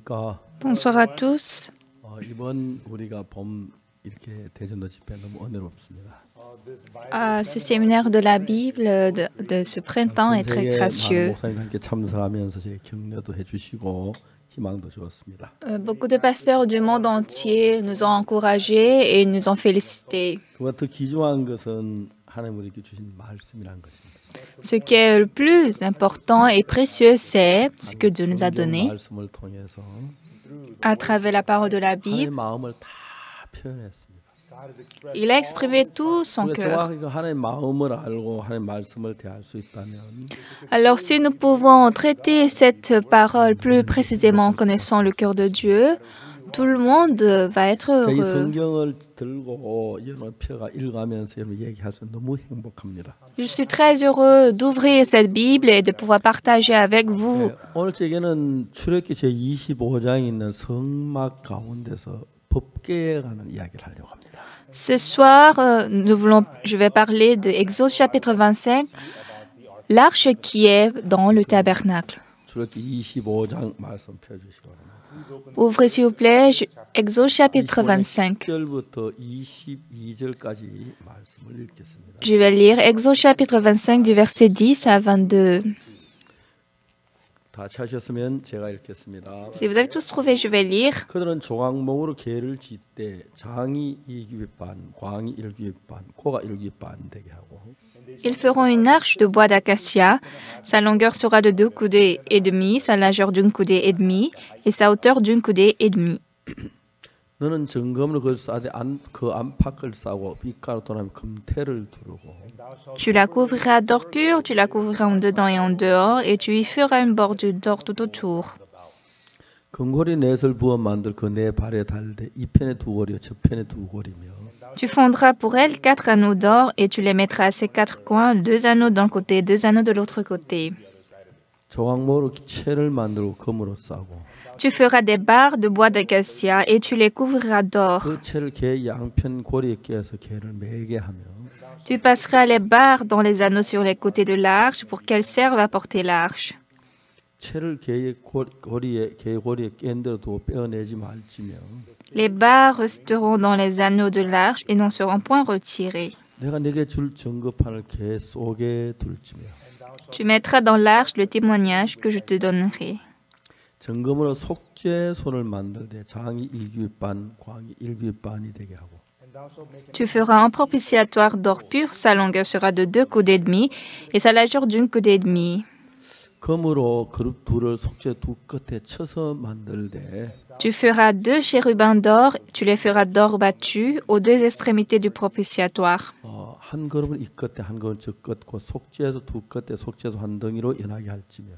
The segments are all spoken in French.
안녕하십니까. Bonsoir à tous. 이번 우리가 봄 이렇게 대전도 집회 너무 은혜롭습니다. Ce séminaire de la Bible de ce printemps 전 est très 세계 많은 gracieux. 목사님과 함께 참석하면서 제 격려도 해주시고 희망도 주었습니다. Beaucoup de pasteurs du monde entier nous ont encouragés et nous ont félicités. 그보다 더 귀중한 것은 하나님 우리에게 주신 말씀이라는 것입니다. Ce qui est le plus important et précieux, c'est ce que Dieu nous a 성경 donné 말씀을 통해서 à travers la parole de la 하나님의 Bible. 마음을 다 표현했습니다. Il a exprimé tout son 우리가 cœur. 정확히 하나님의 마음을 알고 하나님의 말씀을 대할 수 있다면 Alors si nous pouvons traiter cette parole plus précisément en connaissant le cœur de Dieu, tout le monde va être 이 heureux. 성경을 들고 여러분 펴가 읽으면서 여러분 얘기할 수 너무 행복합니다. Je suis très heureux d'ouvrir cette Bible et de pouvoir partager avec vous. 오늘 제게는 출애굽기 제 25장에 있는 성막 가운데서 법궤에 관한 이야기를 하려고 합니다. Ce soir, je vais parler de Exode chapitre 25, l'arche qui est dans le tabernacle. 출애굽기 25장 말씀 펴주시기 바랍니다. Ouvrez s'il vous plaît Exode chapitre 25. 1절부터 22절까지 말씀을 읽겠습니다. Je vais lire Exode chapitre 25 du verset 10 à 22. 다 찾으셨으면 제가 읽겠습니다. Si vous avez tous trouvé, je vais lire. 그들은 조각목으로 궤를 짓되 장이 2규빗 반, 광이 1규빗 반, 코가 1규빗 반 되게 하고 Ils feront une arche de bois d'acacia. Sa longueur sera de 2 coudées et demi, sa largeur d'une coudée et demie, et sa hauteur d'une coudée et demie. 너는 정금으로 그걸 싸되 그 안팎을 싸고 빛가루 도나며 금태를 두르고 Tu la couvriras d'or pur, tu la couvriras en dedans et en dehors, et tu y feras une bordure d'or tout autour. 금고리 넷을 부어 만들 그 네 발에 달되 이 편에 두 고리요 저 편에 두 고리며 Tu fondras pour elle 4 anneaux d'or, et tu les mettras à ses 4 coins, 2 anneaux d'un côté, 2 anneaux de l'autre côté. 조각목으로 채를 만들고 금으로 싸고 Tu feras des barres de bois d'acacia, et tu les couvriras d'or. 그 채를 개 양편 고리에 끼워서 개를 매게 하며 Tu passeras les barres dans les anneaux sur les côtés de l'arche pour qu'elles servent à porter l'arche. 채를 개 고리에 깬 대로 두고 빼어내지 말지며 Les barres resteront dans les anneaux de l'arche et n'en seront point retirées. 내가 네게 줄 증거판을 개 속에 둘지며 Tu mettras dans l'arche le témoignage que je te donnerai. 정금으로 속죄소를 만들되 장이 2규빗 반, 광이 1규빗 반이 되게 하고 Tu feras un propitiatoire d'or pur, sa longueur sera de 2 coudées et demie et sa largeur d'une coudée et demie. 금으로 그룹 둘을 속죄 두 끝에 쳐서 만들되 Tu feras 2 chérubins d'or, tu les feras d'or battu aux 2 extrémités du propitiatoire. 한 그룹은 이 끝에 한 그룹은 저 끝, 그 속죄소 두 끝에 속죄소 한 덩이로 연하게 할지며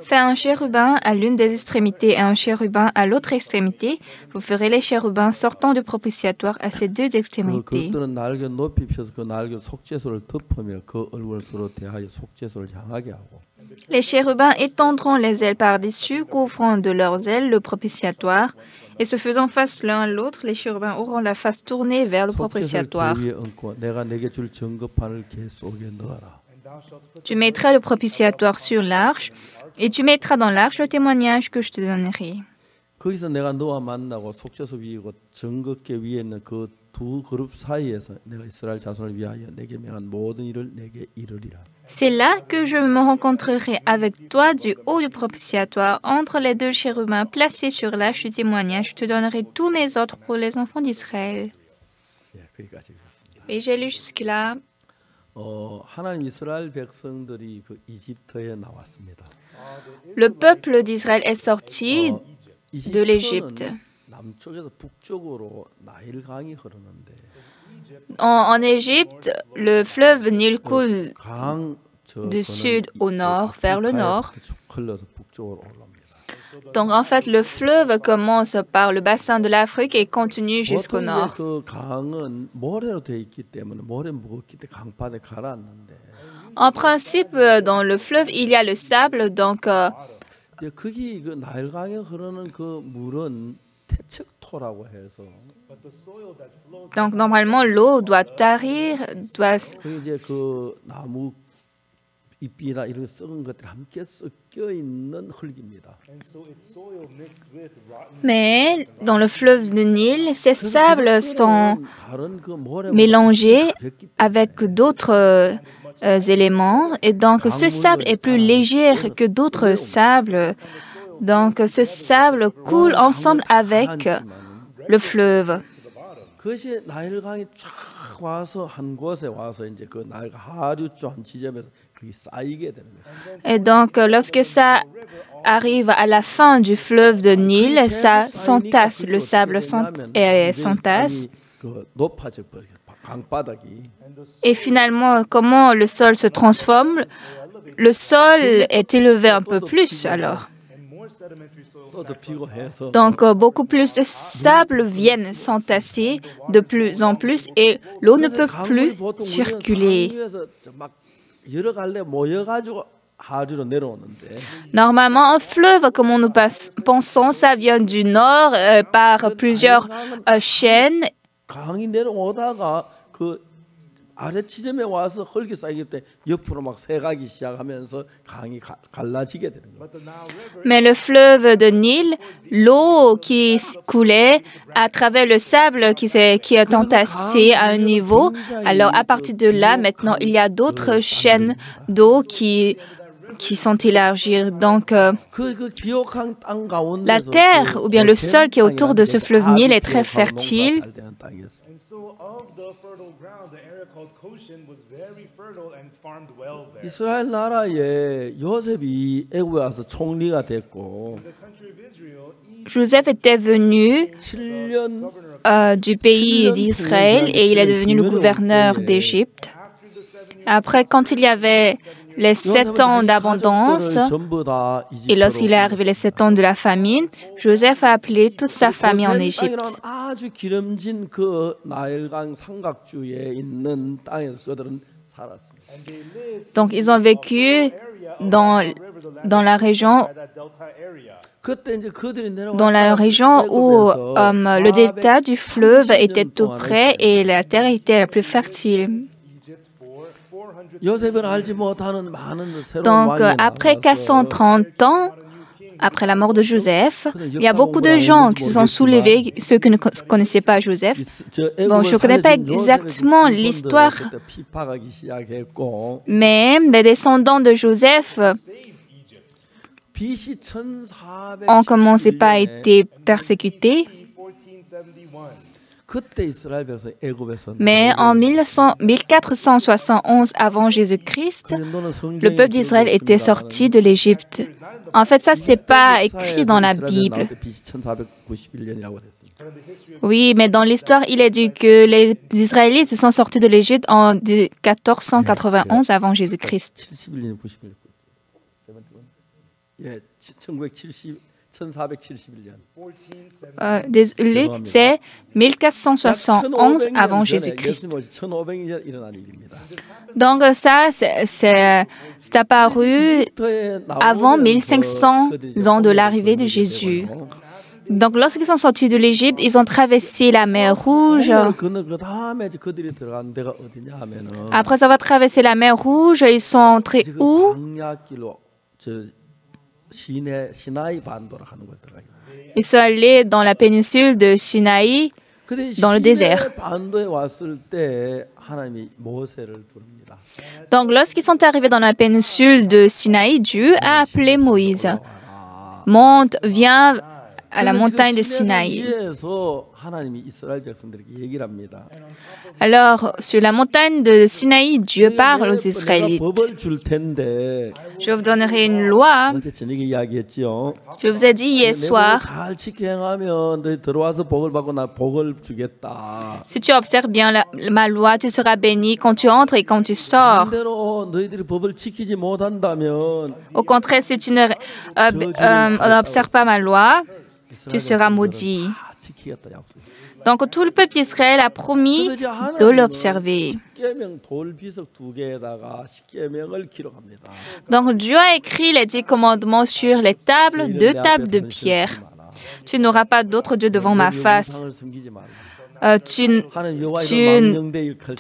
Fais un chérubin à l'une des extrémités et un chérubin à l'autre extrémité. Vous ferez les chérubins sortant du propitiatoire à ces 2 그 extrémités. 그룹들은 날개 높이 펴서 그 날개 속죄소를 덮으며 그 얼굴을 서로 대하여 속죄소를 향하게 하고 Les chérubins étendront les ailes par-dessus, couvrant de leurs ailes le propitiatoire, et se faisant face l'un à l'autre, les chérubins auront la face tournée vers le 속죄소를 propitiatoire. 개 위에 얹고 내가 내게 줄 증거판을 개 속에 넣어라. Tu mettras le propitiatoire sur l'arche, et tu mettras dans l'arche le témoignage que je te donnerai. 거기서 내가 너와 만나고 속죄소 위이고 증거궤 위에 있는 그 두 그룹 사이에서 내가 이스라엘 자손을 위하여 내게 명한 모든 일을 내게 이르리라. C'est là que je me rencontrerai avec toi du haut du propitiatoire, entre les 2 chérubins placés sur l'arche du témoignage. Je te donnerai tous mes ordres pour les enfants d'Israël. 거기까지 읽었습니다. Et j'ai lu jusque-là. 하나님 이스라엘 백성들이 그 이집트에 나왔습니다. Le peuple d'Israël est sorti de l'Égypte. 남쪽에서 북쪽으로 나일 강이 흐르는데 En Égypte, le fleuve Nil coule 강 du sud au nord, vers le nord. 흘러서 북쪽으로 올라옵니다. Donc en fait, le fleuve commence par le bassin de l'Afrique et continue jusqu'au 보통 nord. 그 강은 모래로 되어 있기 때문에 모래 무겁기 때문에 강바닥에 가라앉는데 En principe, dans le fleuve, il y a le sable, donc 거기 그 나일 강에 흐르는 그 물은 태척토라고 해서 normalement l'eau doit tarir, doit 그 이제 그 나무 잎이나 이런 썩은 것들이 함께 섞여 있는 흙입니다. Mais dans le fleuve de Nil, ces sables sont 다른 그 모래보다 mélangés 가볍기 avec d'autres éléments et donc ce sable est plus léger que d'autres sables. Donc ce sable coule ensemble avec le fleuve. 그것이 나일강이 쫙 와서 한 곳에 와서 이제 그 나일강 하류쪽 한 지점에서 그게 쌓이게 되는 거예요. Et donc lorsque ça arrive à la fin du fleuve de Nil, ça s'entasse, le sable s'entasse. 그 높아져 버려 강바닥이. Et finalement, comment le sol se transforme? Le sol est élevé un peu plus alors. 또 덮이고 해서 Donc beaucoup plus de sable viennent s'entasser de plus en plus et l'eau ne peut plus circuler. 강위에서 막 여러 갈래 모여가지고 하류로 내려오는데 Normalement, un fleuve, comme nous pensons, ça vient du nord par plusieurs chaînes. 강이 내려오다가 그 아래 지점에 와서 흙이 쌓이기 때문에 옆으로 막 새가기 시작하면서 강이 갈라지게 되는 거예요. Mais le fleuve de Nil, l'eau qui coulait à travers le sable qui est entassé à un niveau. Alors à partir de là, maintenant, il y a d'autres chaînes d'eau qui sont élargies. Donc la terre ou bien le sol qui est autour de ce fleuve Nil est très fertile. 이스라엘 나라에 요셉이 애굽에 와서 총리가 됐고 Joseph était venu 7년 du pays d'Israël et il est devenu le gouverneur d'Égypte. Après, quand il y avait les 7 ans d'abondance et lorsqu'il est arrivé les 7 ans de la famine, Joseph a appelé toute sa famille en Égypte. 아주 기름진 그 나일강 삼각주에 있는 땅에서 그들은 살았습니다. Donc, ils ont vécu dans la région où le delta du fleuve était tout près et la terre était la plus fertile. Donc, après 430 ans, après la mort de Joseph, il y a beaucoup de gens qui se sont soulevés, ceux qui ne connaissaient pas Joseph. Bon, je ne connais pas exactement l'histoire, mais les descendants de Joseph ont commencé par être persécutés. Mais en 1471 avant Jésus-Christ, le peuple d'Israël était sorti de l'Égypte. En fait, ça, ce n'est pas écrit dans la Bible. Oui, mais dans l'histoire, il est dit que les Israélites sont sortis de l'Égypte en 1491 avant Jésus-Christ. Désolé, c'est 1471 avant Jésus-Christ. Donc ça, c'est apparu avant 1500 ans de l'arrivée de Jésus. Donc lorsqu'ils sont sortis de l'Égypte, ils ont traversé la mer Rouge. Après avoir traversé la mer Rouge, ils sont entrés où? Ils sont allés dans la péninsule de Sinaï, dans le désert. Donc, lorsqu'ils sont arrivés dans la péninsule de Sinaï, Dieu a appelé Moïse. Monte, viens à la montagne de Sinaï. Alors, sur la montagne de Sinaï, Dieu parle aux Israélites. Je vous donnerai une loi. Je vous ai dit hier soir, si tu observes bien ma loi, tu seras béni quand tu entres et quand tu sors. Au contraire, si tu n'observes pas ma loi, tu seras maudit. Donc tout le peuple d'Israël a promis de l'observer. Donc Dieu a écrit les 10 commandements sur les tables, 2 tables de pierre. tu n'auras pas d'autre Dieu devant ma face. Tu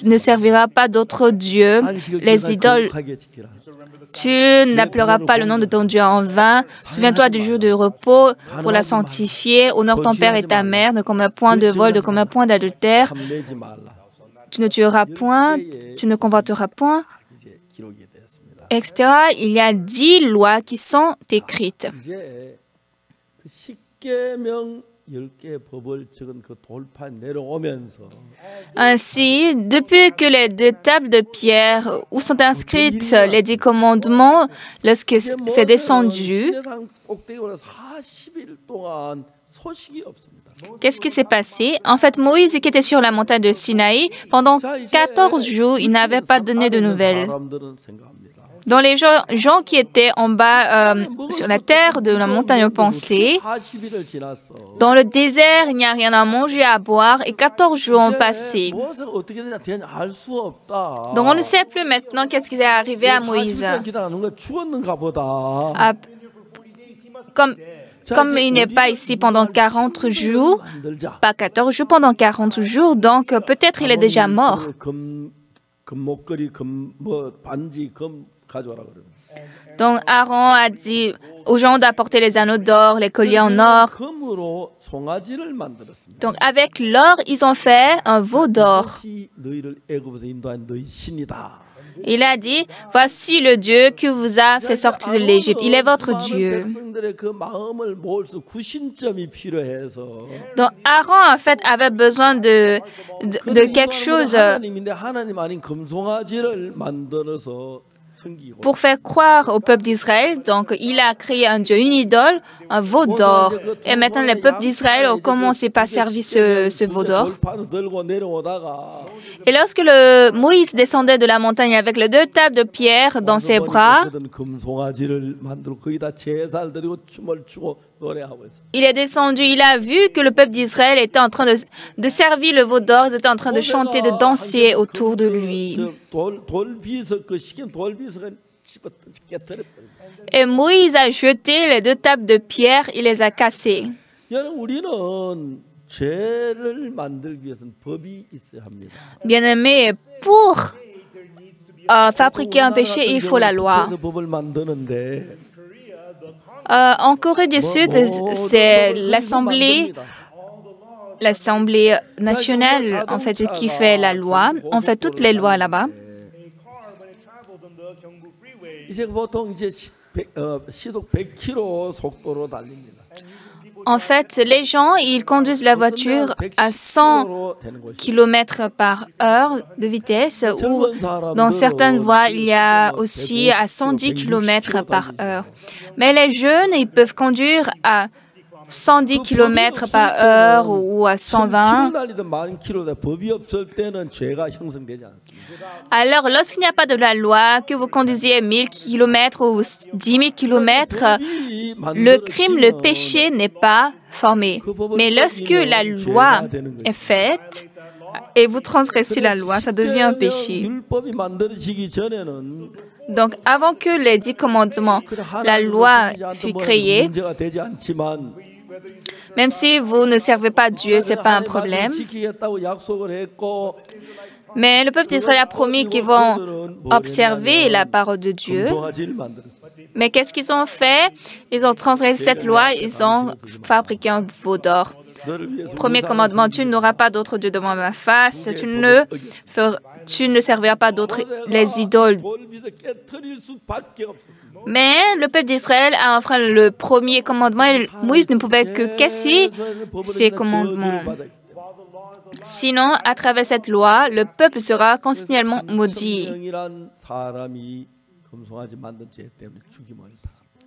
ne serviras pas d'autres dieux, les idoles. Tu n'appelleras pas le nom de ton Dieu en vain. Souviens-toi du jour de repos pour la sanctifier. Honore ton père et ta mère. Ne commets point de vol, ne commets point d'adultère. Tu ne tueras point, tu ne convoiteras point, etc. Il y a 10 lois qui sont écrites. Ainsi, depuis que les 2 tables de pierre où sont inscrites les 10 commandements, lorsque c'est descendu, qu'est-ce qui s'est passé? En fait, Moïse, qui était sur la montagne de Sinaï, pendant 14 jours, il n'avait pas donné de nouvelles. Donc les gens qui étaient en bas sur la terre de la montagne pensaient, dans le désert, il n'y a rien à manger, à boire, et 14 jours ont passé. Donc on ne sait plus maintenant qu'est-ce qui est arrivé à Moïse. Comme il n'est pas ici pendant 40 jours, pas 14 jours, pendant 40 jours, donc peut-être il est déjà mort. Donc Aaron a dit aux gens d'apporter les anneaux d'or, les colliers en or. Donc avec l'or, ils ont fait un veau d'or. Il a dit, voici le Dieu qui vous a fait sortir de l'Égypte. Il est votre Dieu. Donc Aaron, en fait, avait besoin de quelque chose pour faire croire au peuple d'Israël. Donc, il a créé un Dieu, une idole, un veau d'or. Et maintenant, le peuple d'Israël a commencé par servir ce veau d'or. Et lorsque Moïse descendait de la montagne avec les 2 tables de pierre dans ses bras, il est descendu, il a vu que le peuple d'Israël était en train de servir le veau d'or, ils étaient en train de chanter, de danser autour de lui. Et Moïse a jeté les 2 tables de pierre, il les a cassées. Bien-aimés, pour fabriquer un péché, il faut la loi. En Corée du Sud, c'est l'Assemblée nationale en fait, qui fait la loi. On fait toutes les lois là-bas. En fait, les gens, ils conduisent la voiture à 100 km par heure de vitesse ou dans certaines voies, il y a aussi à 110 km par heure. Mais les jeunes, ils peuvent conduire à 110 km par heure ou à 120. Alors, lorsqu'il n'y a pas de la loi, que vous conduisiez 1000 km ou 10 000 km, le crime, le péché n'est pas formé. Mais lorsque la loi est faite et vous transgressez la loi, ça devient un péché. Donc, avant que les 10 commandements, la loi fût créée, même si vous ne servez pas Dieu, ce n'est pas un problème. Mais le peuple d'Israël a promis qu'ils vont observer la parole de Dieu. Mais qu'est-ce qu'ils ont fait? Ils ont transgressé cette loi, ils ont fabriqué un veau d'or. Premier commandement, tu n'auras pas d'autre Dieu devant ma face, tu ne serviras pas d'autres, les idoles. Mais le peuple d'Israël a enfreint le premier commandement et Moïse ne pouvait que casser ces commandements. Sinon, à travers cette loi, le peuple sera continuellement maudit.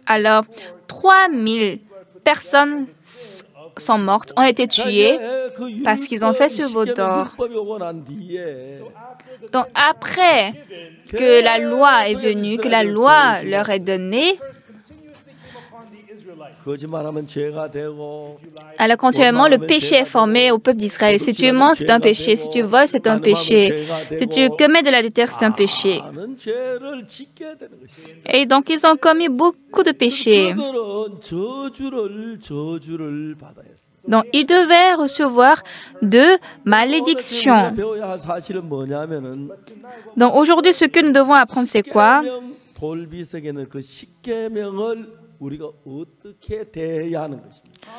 Alors, 3000 personnes sont mortes, ont été tuées parce qu'ils ont fait ce veau d'or. Donc, après que la loi est venue, que la loi leur est donnée, 거짓말하면 죄가 되고 Alors continuellement, le péché est formé au peuple d'Israël. Si tu mens, c'est un péché. Si tu voles, c'est un péché. Si tu commets de l'adultère, c'est un péché. 많은 죄를 짓게 되는 것이에요. Et donc, ils ont commis beaucoup de péchés. 그들은 저주를 받아야 했어요. Donc, ils devaient recevoir de malédictions. 배워야 할 사실은 뭐냐면은 Donc, aujourd'hui, ce que nous devons apprendre, c'est quoi? 십계명 돌비석에는 그 십계명을 우리가 어떻게 대해야 하는 것입니다.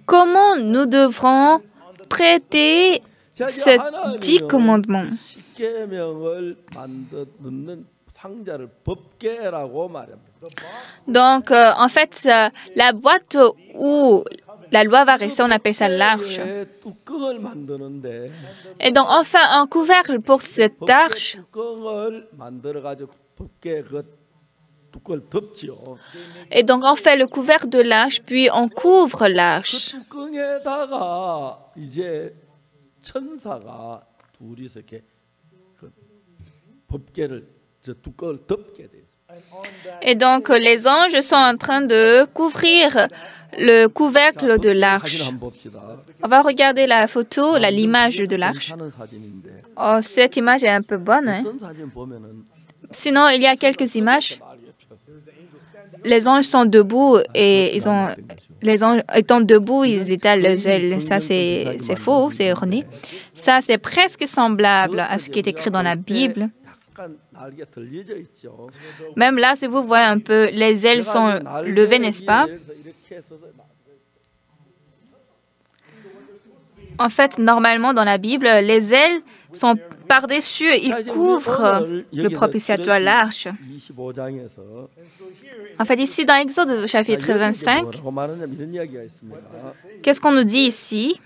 Comment nous devrons traiter ces 10 commandements? 십계명을 넣는 상자를 법궤라고 말합니다. Donc, en fait, la boîte où la loi va rester, on appelle ça l'arche. 뚜껑을 만드는데 Et donc, enfin, un couvercle pour cette arche. 뚜껑을 만들어 가지고 법궤 그 뚜껑을 덮지요. Et donc, on fait le couvercle de l'arche, puis on couvre 그 l'arche. 뚜껑에다가 이제 천사가 둘이서 이렇게 그 법궤를 저 뚜껑을 덮게 돼 있어요. Et donc, les anges sont en train de couvrir le couvercle de l'arche. 사진 한번 봅시다. On va regarder la photo, l'image de l'arche. 괜찮은 사진인데 Oh, cette image est un peu bonne, hein? 어떤 사진 보면은 Sinon, il y a quelques images. Les anges sont debout et ils ont, les anges étant debout, ils étalent leurs ailes. Ça, c'est faux, c'est erroné. Ça, c'est presque semblable à ce qui est écrit dans la Bible. 약간 날개 들려져 있죠. Même là, si vous voyez un peu, les ailes sont levées, n'est-ce pas? 이렇게 해서 En fait, normalement, dans la Bible, les ailes sont par-dessus, ils couvrent le propitiatoire, l'arche. 25장에서 En fait, ici, dans Exode chapitre 25, 뭐라고 말하냐면 이런 이야기가 있습니다. qu'est-ce qu'on nous dit ici?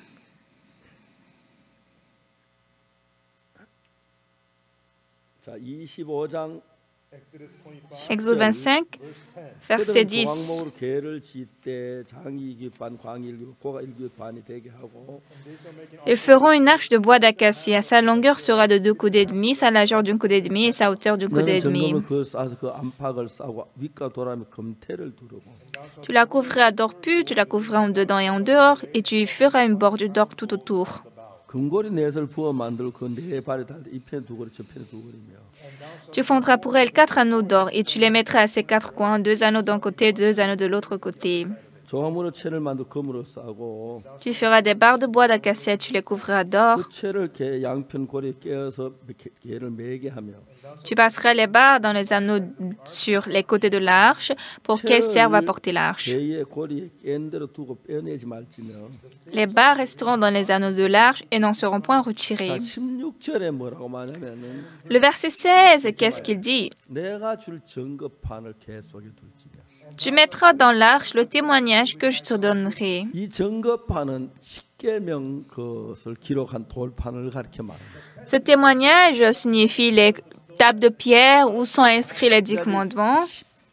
자, 25장 Exode 25, verset 10. 고강목으로 궤를 짓되 장이 일반 광이 일교 고가 일교 반이 되게 하고 Ils feront une arche de bois d'acacia. Sa longueur sera de 2 coudées et demi, sa largeur d'une coudée et demie et sa hauteur d'une coudée et 너는 demie. 정금을 그 싸서 그 안팎을 싸고 윗과 도람에 금태를 두르고 Tu la couvriras d'or pur, tu la couvriras en dedans et en dehors, et tu y feras une bordure d'or tout autour. 금고리 넷을 부어 만들고 그 네 발에 달되 이 편에 두 고리 저 편에 두 고리며 Tu fondras pour elle 4 anneaux d'or, et tu les mettras à ses 4 coins, 2 anneaux d'un côté, 2 anneaux de l'autre côté. 조화무로 채를 만들 금으로 싸고 Tu feras des barres de bois d'acacia, tu les couvriras d'or. 그 채를 개 양편 고리에 깨어서 개를 매게 하며 Tu passeras les barres dans les anneaux sur les côtés de l'arche pour qu'elles servent à porter l'arche. 개의 고리에 깬 대로 두고 빼내지 말지며 Les barres resteront dans les anneaux de l'arche et n'en seront point 자, retirées. 16절에 뭐라고 말하냐면은 Le verset 16, qu'est-ce qu'il dit? 내가 줄 증거판을 개 속에 둘지며 Tu mettras dans l'arche le témoignage que je te donnerai. 이 증거판은 십계명 그것을 기록한 돌판을 가리켜 말합니다. Ce témoignage signifie les tables de pierre où sont inscrits les 10 commandements.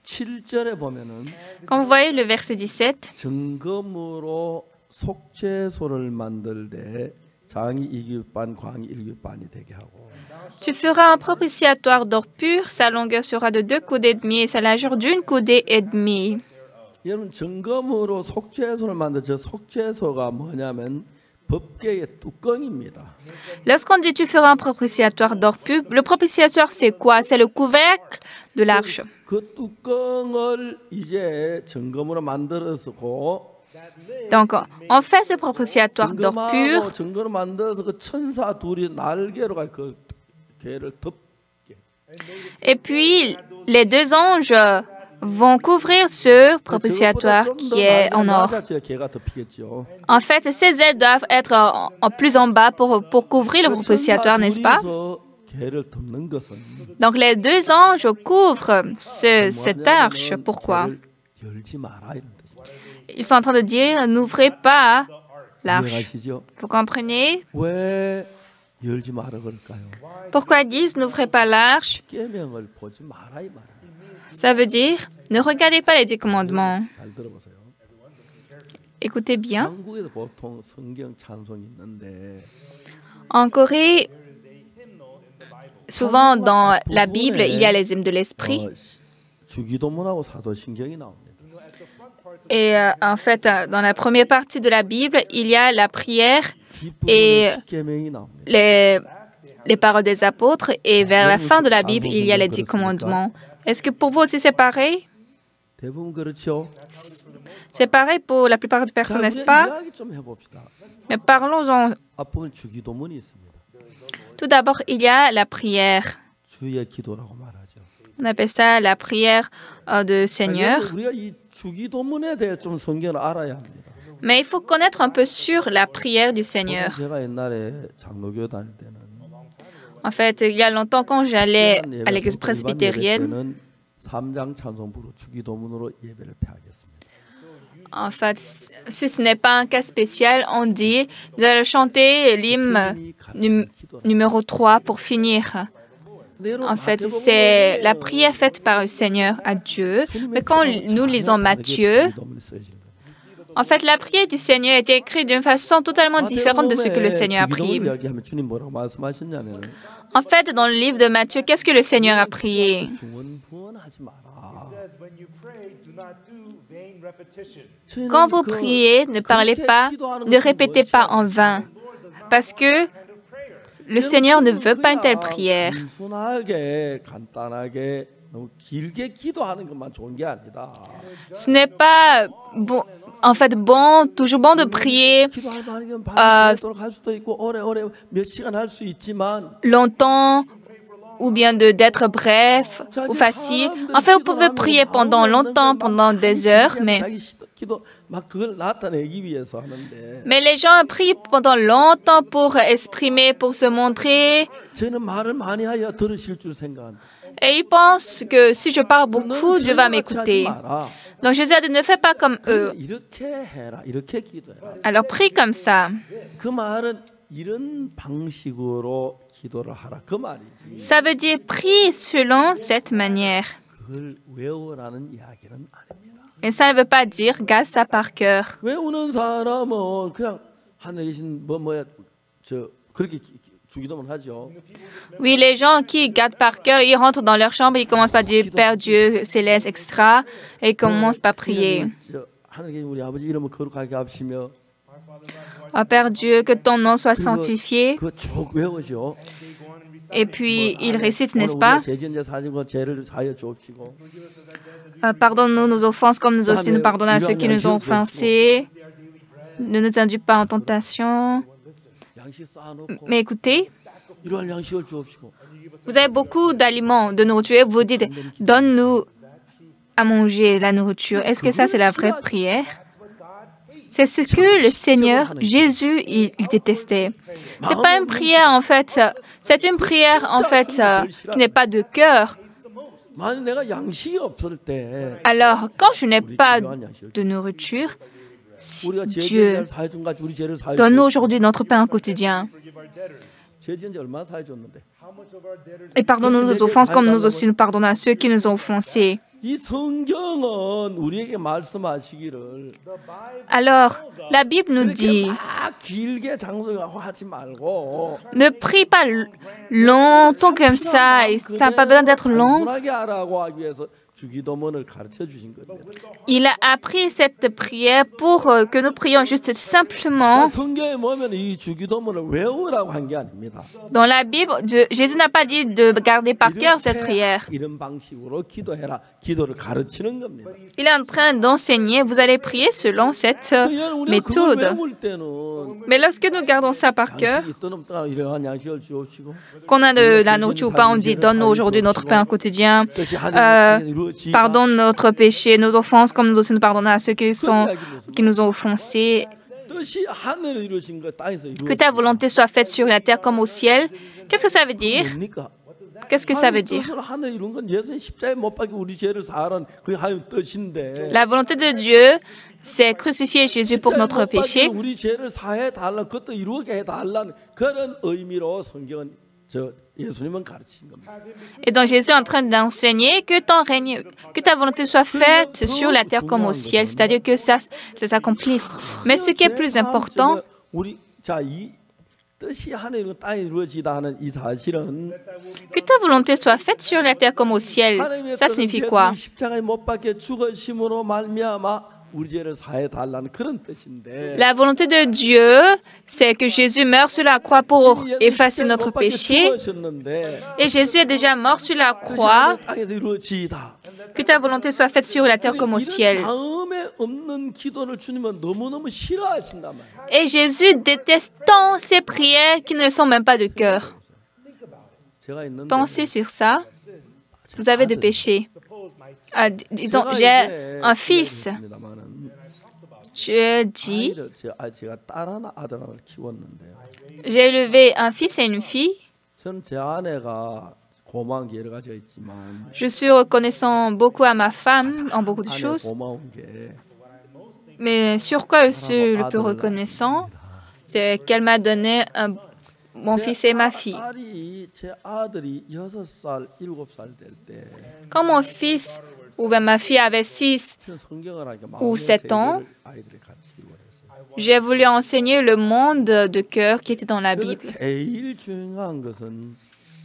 7절에 보면은 Quand vous voyez le verset 17, 증거물로 속죄소를 만들되 장이 이규반 광이 일규반이 되게 하고 tu feras un propitiatoire d'or pur, sa longueur sera de 2 coudées et demie et sa largeur d'une coudée et demie. 여러분 증거물로 속죄소를 만들 저 속죄소가 뭐냐면 법궤의 뚜껑입니다. Lorsqu'on dit tu feras un propitiatoire d'or pur, le propitiatoire c'est quoi? C'est le couvercle de l'arche. 그 뚜껑을 이제 증거물로 만들어서고 Donc, on fait ce propitiatoire d'or pur. 증거로 만들어서 그 천사 둘이 날개로 그 괴를 덮게. Et puis, les 2 anges vont couvrir ce propitiatoire qui est en or. 개가 덮이겠죠. En fait, ces ailes doivent être en plus en bas pour couvrir le propitiatoire, n'est-ce pas? 개를 덮는 것은 Donc, les 2 anges couvrent cette arche. Pourquoi? 열지 마라 이런 뜻입니다. Ils sont en train de dire, n'ouvrez pas l'arche. 이해가시죠? Vous comprenez? 왜 열지 마라 그럴까요? Pourquoi ils disent, n'ouvrez pas l'arche? 계명을 보지 마라 이 말이에요. Ça veut dire, ne regardez pas les 10 commandements. 잘 들어보세요. Écoutez bien. 한국에서 보통 성경 찬송이 있는데 En Corée, souvent dans la Bible, il y a les hymnes de l'esprit. 주기도문하고 사도신경이 나옵니다. Et en fait, dans la première partie de la Bible, il y a la prière et 뒷부분에 십계명이 나옵니다. les paroles des apôtres. Et vers la fin de la Bible, il y a les 10 commandements. Est-ce que pour vous aussi c'est pareil? 대부분 그렇죠. C'est pareil pour la plupart des 자, personnes, n'est-ce 우리가 pas? 이야기 좀 해봅시다. Mais parlons-en. 앞부분 주기도문이 있습니다. Tout d'abord, il y a la prière. 주의 기도라고 말하죠. On appelle ça la prière de Seigneur. 우리가 이 주기도문에 대해 좀 성경을 알아야 합니다. Mais il faut connaître un peu sur la prière du Seigneur. 제가 옛날에 장로교 다닐 때는 En fait, il y a longtemps, quand j'allais à l'église 일반 presbytérienne, 예배 때는 3장 찬송부로 주기도문으로 예배를 폐하겠습니다. en fait, si ce n'est pas un cas spécial, on dit, nous allons chanter l'hymne numéro 3 pour finir. En fait, c'est la prière faite par le Seigneur à Dieu. Mais quand nous lisons Matthieu, en fait, la prière du Seigneur était écrite d'une façon totalement différente de ce que le Seigneur a prié. 주님 뭐라고 말씀하셨냐면 En fait, dans le livre de Matthieu, qu'est-ce que le Seigneur a prié? 중언부언하지 마라. Quand vous priez, ne parlez pas, ne répétez pas en vain, parce que le Seigneur ne veut pas une telle prière. 단순하게 간단하게 너무 길게 기도하는 것만 좋은 게 아니다. Ce n'est pas bon, en fait bon, toujours bon de prier 기도할 만하면 밤새도록 할 수도 있고 오래오래 몇 시간 할 수 있지만 longtemps ou bien d'être bref ou facile. En fait, vous pouvez prier pendant longtemps, pendant des heures, mais 기도 막 그걸 나타내기 위해서 하는데 les gens prient pendant longtemps pour exprimer, pour se montrer. 저는 말을 많이 하여 들으실 줄 생각한다. Et ils pensent que si je parle beaucoup, Dieu va m'écouter. Donc Jésus a dit, ne fais pas comme eux. 이렇게 해라. 이렇게 기도해라. Alors prie comme ça. 그 말은 이런 방식으로 기도를 하라. 그 말이지. Ça veut dire prie selon cette manière. 그걸 외우라는 이야기는 아닙니다. Et ça ne veut pas dire garde ça par cœur. 외우는 사람은 그냥 하늘에 계신 저 그렇게 주기도문 하죠. Oui, les gens qui gardent par cœur, ils rentrent dans leur chambre, ils commencent par dire Père Dieu, Céleste, etc. Et ils commencent par prier. 저 하늘에 계신 우리 아버지 이름을 거룩하게 하시며 Oh Père Dieu, que ton nom soit sanctifié. 그거 쭉 외우죠. Et puis, ils récitent, n'est-ce pas? 죄진자 사진과 죄를 사하여 주옵시고. Pardonne-nous nos offenses comme nous aussi nous pardonnons à ceux qui nous ont offensés. Ne nous induis pas en tentation. 양식 쌓아놓고 Mais écoutez, 이러한 양식을 주옵시고. vous avez beaucoup d'aliments, de nourriture. Vous dites, donne-nous à manger la nourriture. Est-ce que ça, c'est la vraie prière? C'est ce que le Seigneur Jésus, il détestait. Ce n'est pas une prière, en fait. C'est une prière, en fait, qui n'est pas de cœur. 만약 내가 양식이 없을 때 Alors, quand je n'ai pas de nourriture, si 우리가 Dieu 죄진자를 사해 준 같이 우리 죄를 사해 donne-nous aujourd'hui notre pain quotidien 죄진자 얼마나 사해 줬는데. et pardonne-nous nos offenses comme nous aussi nous pardonnons à ceux qui nous ont offensés. 이 성경은 우리에게 말씀하시기를 Alors, la Bible nous 그렇게 dit, 막 길게 장소하지 말고 ne prie pas longtemps comme ça, et ça n'a pas besoin d'être long. 단순하게 하라고 하기 위해서 주기도문을 가르쳐 주신 겁니다. Il a appris cette prière pour que nous prions juste simplement. 성경에 보면 이 주기도문을 외우라고 한 게 아닙니다. Dans la Bible, Jésus n'a pas dit de garder par cœur cette prière. 이런 방식으로 기도해라. 기도를 가르치는 겁니다. Il est en train d'enseigner, vous allez prier selon cette 우리가 그걸 méthode. 외울 때는 Mais lorsque nous gardons ça par cœur, 양식이 있든 없든 이러한 양식을 주옵시고 qu'on a de la nourriture ou pas, on dit donne-nous aujourd'hui notre pain quotidien. 뜻이 하늘에 이루어지다. Pardonne notre péché, nos offenses, comme nous aussi nous pardonnons à ceux qui nous ont offensés. 뜻이 하늘에 이루어진 거 땅에서 Que ta volonté soit faite sur la terre comme au ciel. Qu'est-ce que ça veut dire? 뭡니까? Qu'est-ce que ça veut dire? 하늘 이룬 건 예수님 십자가에 못 박혀 우리 죄를 사하는 그 하나님 뜻인데. La volonté de Dieu, c'est crucifier Jésus pour notre péché. 우리 죄를 사해 달라 그것도 이루게 해 달라는 그런 의미로 성경은 예수님은 가르친 겁니다. Et donc Jésus est en train d'enseigner que ton règne, que ta volonté soit faite sur la terre comme au ciel, c'est-à-dire que ça s'accomplisse. Mais ce qui est plus important, 뜻이 하늘에 땅에 이루어지다 하는 이 사실은 que ta volonté soit faite sur la terre comme au ciel, ça signifie quoi? 십자가에 못 박혀 죽으심으로 말미암아 우리 죄를 사해 달라는 그런 뜻인데. La volonté de Dieu, c'est que Jésus meure sur la croix pour effacer notre péché. Et Jésus est déjà mort sur la croix. 땅에서 이루어지이다. Que ta volonté soit faite sur la terre comme au ciel. 다음에 없는 기도를 주님은 너무너무 싫어하신단 말이에요. Et Jésus déteste tant ces prières qui ne sont même pas de cœur. 제가 있는데 Pensez sur ça. Vous avez des péchés. Ah, disons, j'ai un fils. Je dis, 제가 딸 하나 아들 하나를 키웠는데요. j'ai élevé un fils et une fille. 저는 제 아내가 고마운 게 여러 가지가 있지만 Je suis reconnaissant beaucoup à ma femme en beaucoup de 아내 choses. 고마운 게 Mais sur quoi je suis le plus reconnaissant, c'est qu'elle m'a donné mon fils et ma fille. 제 아들이 6살, 7살 될 때 Quand mon fils ou bien ma fille avait 6 성경을 하니까 ou 7 ans, 아이들이 같이 읽어요. j'ai voulu enseigner le monde de cœur qui était dans la Bible. 제일 중요한 것은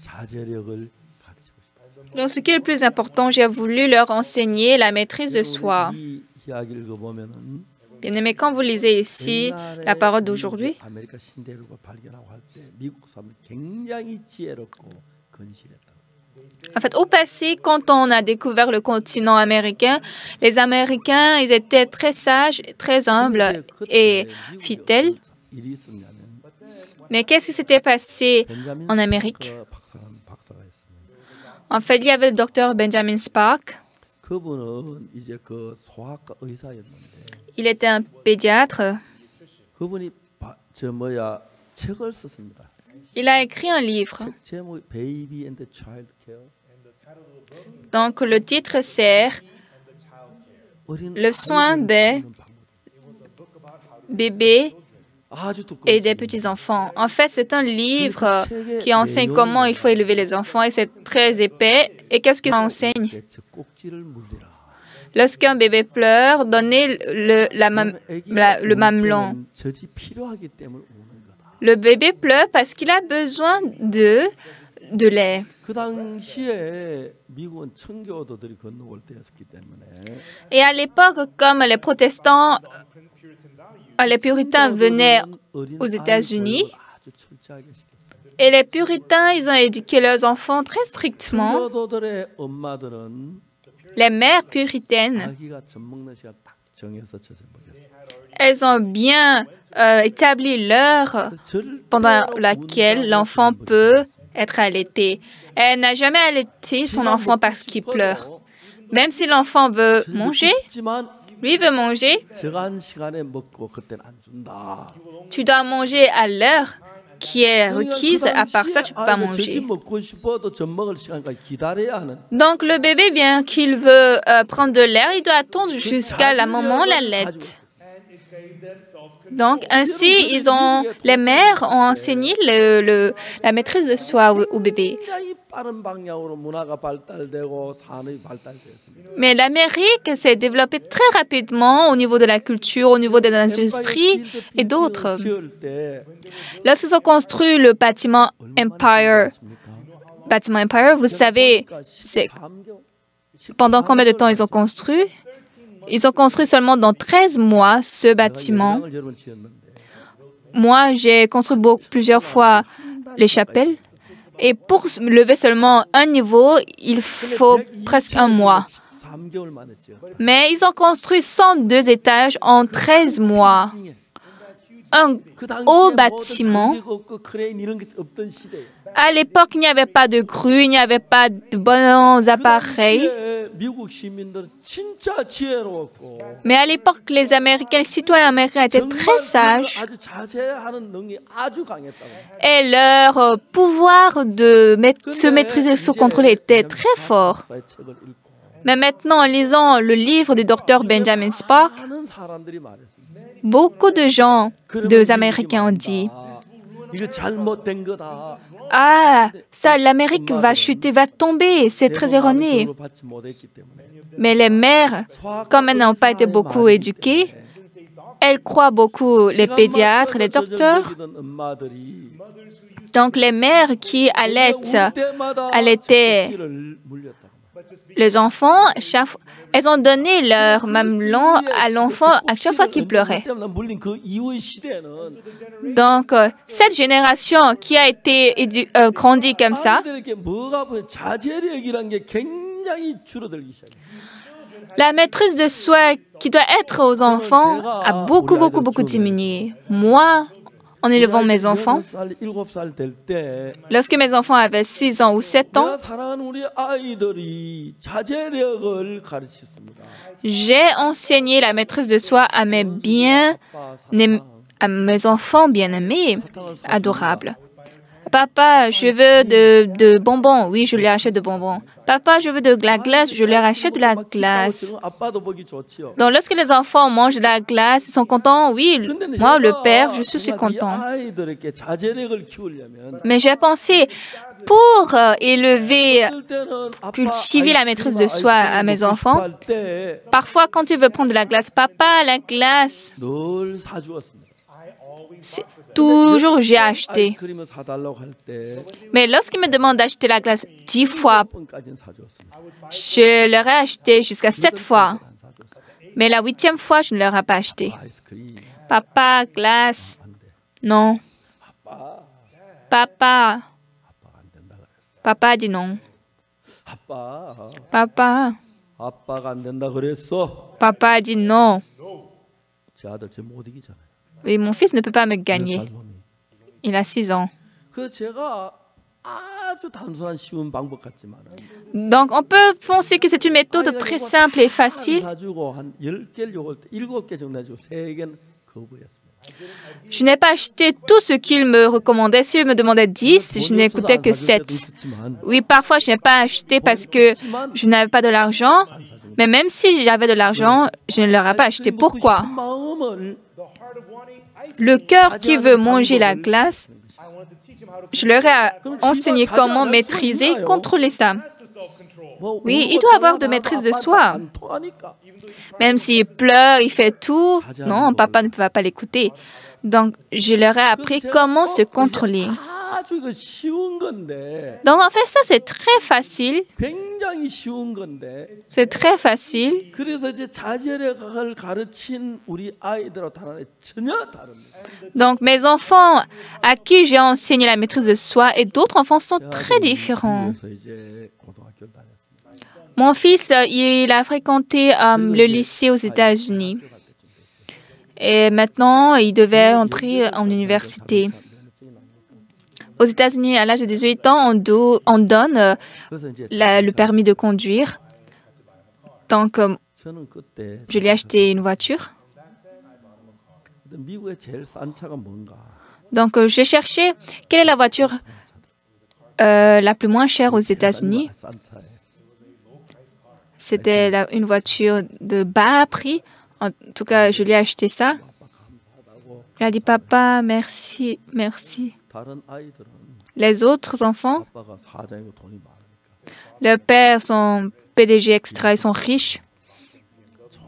자제력을 가르치고 싶어요. Donc, ce qui est le plus important, j'ai voulu leur enseigner la maîtrise de soi. 이 이야기를 읽어보면은 Bien-aimés, quand vous lisez ici la parole d'aujourd'hui, 아메리카 신대륙을 발견하고 할 때 미국 사람들 굉장히 지혜롭고 건실했다. en fait, au passé, quand on a découvert le continent américain, les Américains, ils étaient très sages, très humbles et fidèles. 일이 있었냐면 Mais qu'est-ce qui s'était passé 벤자민 en Amérique? 박사가 있습니다. En fait, il y avait le docteur Benjamin Spark. 그분은 이제 그 소아과 의사였는데 Il était un pédiatre. 그분이 책을 썼습니다. Il a écrit un livre. 제목 Baby and Child Care. Donc, le titre c'est Le soin des bébés et des petits-enfants. En fait, c'est un livre qui enseigne comment il faut élever les enfants et c'est très épais. Et qu'est-ce qu'il enseigne? Lorsqu'un bébé pleure, donnez le mamelon. Le bébé pleure parce qu'il a besoin de lait. 그 당시에 미국은 청교도들이 건너올 때였기 때문에 Et à l'époque, comme les protestants, les puritains venaient aux États-Unis, 아주 철저하게 시켰어요. et les puritains, ils ont éduqué leurs enfants très strictement. 청교도들의 엄마들은 Les mères puritaines, 아기가 젖 먹는 시간 딱 정해서 젖을 먹였어요. elles ont bien établi l'heure pendant laquelle l'enfant peut être allaité. Elle n'a jamais allaité son enfant parce qu'il pleure. Même si l'enfant veut manger, lui veut manger, 정한 시간에 먹고 그때는 안 준다. tu dois manger à l'heure qui est requise. À part ça, tu ne peux pas manger. 먹고 싶어도 젖 먹을 시간까지 기다려야 하는. Donc, le bébé, bien qu'il veut prendre de l'air, il doit attendre jusqu'à la moment où la laite. Donc, ainsi, les mères ont enseigné la maîtrise de soi au bébé. 굉장히 빠른 방향으로 문화가 발달되고 산업이 발달되었습니다. Mais l'Amérique s'est développée très rapidement au niveau de la culture, au niveau des industries et d'autres. 지을 때 Lorsqu'ils ont construit le bâtiment Empire, vous savez, c'est pendant combien de temps ils ont construit? Ils ont construit seulement dans 13 mois ce bâtiment. 여러분 지었는데 Moi, j'ai construit plusieurs fois les chapelles. Et pour lever seulement un niveau, il faut presque un mois. 3개월 만에 지었어요. Mais ils ont construit 102 étages en 13 mois. Un 그 당시에 haut 모든 bâtiment. 장비가 없고 크레인 이런 게 없던 시대예요. À l'époque, il n'y avait pas de grue, il n'y avait pas de bons appareils. 당시에 미국 시민들은 진짜 지혜로웠고 Mais à l'époque, les Américains, les citoyens américains étaient très sages 아주 자제하는 능력이 아주 강했다고. et leur pouvoir de se maîtriser sous contrôle était très fort. 박사의 책을 읽고 Mais maintenant, en lisant le livre du docteur Benjamin Spark, 많은 사람들이 말했습니다. beaucoup de gens, des Américains ont dit 이거 잘못된 거다. « Ah, ça, l'Amérique va chuter, va tomber, c'est très erroné. » 받지 못했기 때문에 Mais les mères, comme elles n'ont pas été beaucoup éduquées, elles croient beaucoup les pédiatres, les docteurs. 엄마들이 Donc, les mères qui allaitaient les enfants, elles ont donné leur mamelon à l'enfant à chaque fois qu'il pleurait. 때문에 물린 그 이후의 시대에는 Donc, cette génération qui a été grandie comme ça, 아이들에게 뭐가 보여 자제력이란 게 굉장히 줄어들기 시작해요. la maîtrise de soi qui doit être aux enfants a beaucoup diminué. Moi, en élevant mes enfants, 6살, 7살 될 때 lorsque mes enfants avaient 6 ans ou 7 ans, 내가 사랑하는 우리 아이들이 자제력을 가르쳤습니다. j'ai enseigné la maîtrise de soi à à mes enfants bien-aimés, adorables. Papa, je veux de bonbons. Oui, je lui achète de bonbons. Papa, je veux de la glace. Je leur achète de la glace. 아빠도 보기 좋지요. Donc, lorsque les enfants mangent de la glace, ils sont contents. Oui, moi, le père, je suis aussi content. 아이들에게 자제력을 키우려면 Mais j'ai pensé, pour élever, cultiver la maîtrise de soi à mes enfants, parfois, quand ils veulent prendre de la glace, papa, la glace, 늘 사주었습니다. toujours j'ai acheté. 아이스크림을 사달라고 할 때 Mais lorsqu'ils me demandent d'acheter la glace 10 fois, 10번까지는 사주었습니다. je leur ai acheté jusqu'à 7 fois. Mais la 8e fois, je ne leur ai pas acheté. 아이스크림 Papa, glace. Non. Papa. 안 된다 그랬어. Papa a dit non. 아빠 Papa. 아빠가 안 된다 그랬어. Papa a dit non. 제 아들 쟤 못 이기잖아요. Oui, mon fils ne peut pas me gagner. 삶이. Il a 6 ans. 그 제가 아주 단순한 쉬운 방법 같지만 Donc, on peut penser que c'est une méthode très simple et facile. 사주고 한 10개를 요걸 때 7개 정도 해주고 3개는 거부했습니다. Je n'ai pas acheté tout ce qu'il me recommandait. S'il me demandait 10, je n'écoutais que 7. Oui, parfois, je n'ai pas acheté parce que je n'avais pas de l'argent. Mais même si j'avais de l'argent, je ne leur ai pas acheté. Pourquoi? 마음을 Le cœur qui veut manger la glace, je leur ai enseigné comment maîtriser et contrôler ça. Oui, il doit avoir de maîtrise de soi. Même s'il pleure, il fait tout, non, papa ne va pas l'écouter. Donc, je leur ai appris comment se contrôler. 아주 이거 쉬운 건데 Donc, en fait, ça, c'est très facile. 굉장히 쉬운 건데 C'est très facile. 그래서 이제 자제력을 가르친 우리 아이들하고 다르게 전혀 다릅니다. Donc, mes enfants à qui j'ai enseigné la maîtrise de soi et d'autres enfants sont très différents. 그래서 이제 고등학교를 다녔습니다. Mon fils, il a fréquenté le lycée aux États-Unis. Et maintenant, il devait entrer en université. Aux États-Unis, à l'âge de 18 ans, on donne 그래서 이제 le permis de conduire. Donc, 저는 그때 je lui ai acheté une voiture. 미국의 제일 싼 차가 뭔가 Donc, j'ai cherché quelle est la voiture la plus moins chère aux États-Unis. 싼 차에 C'était une voiture de bas prix. En tout cas, je lui ai acheté ça. Il a dit, papa, merci, merci. 다른 아이들은 Les autres enfants, 아빠가 사장이고 돈이 많으니까 leurs pères sont PDG extra, ils sont riches.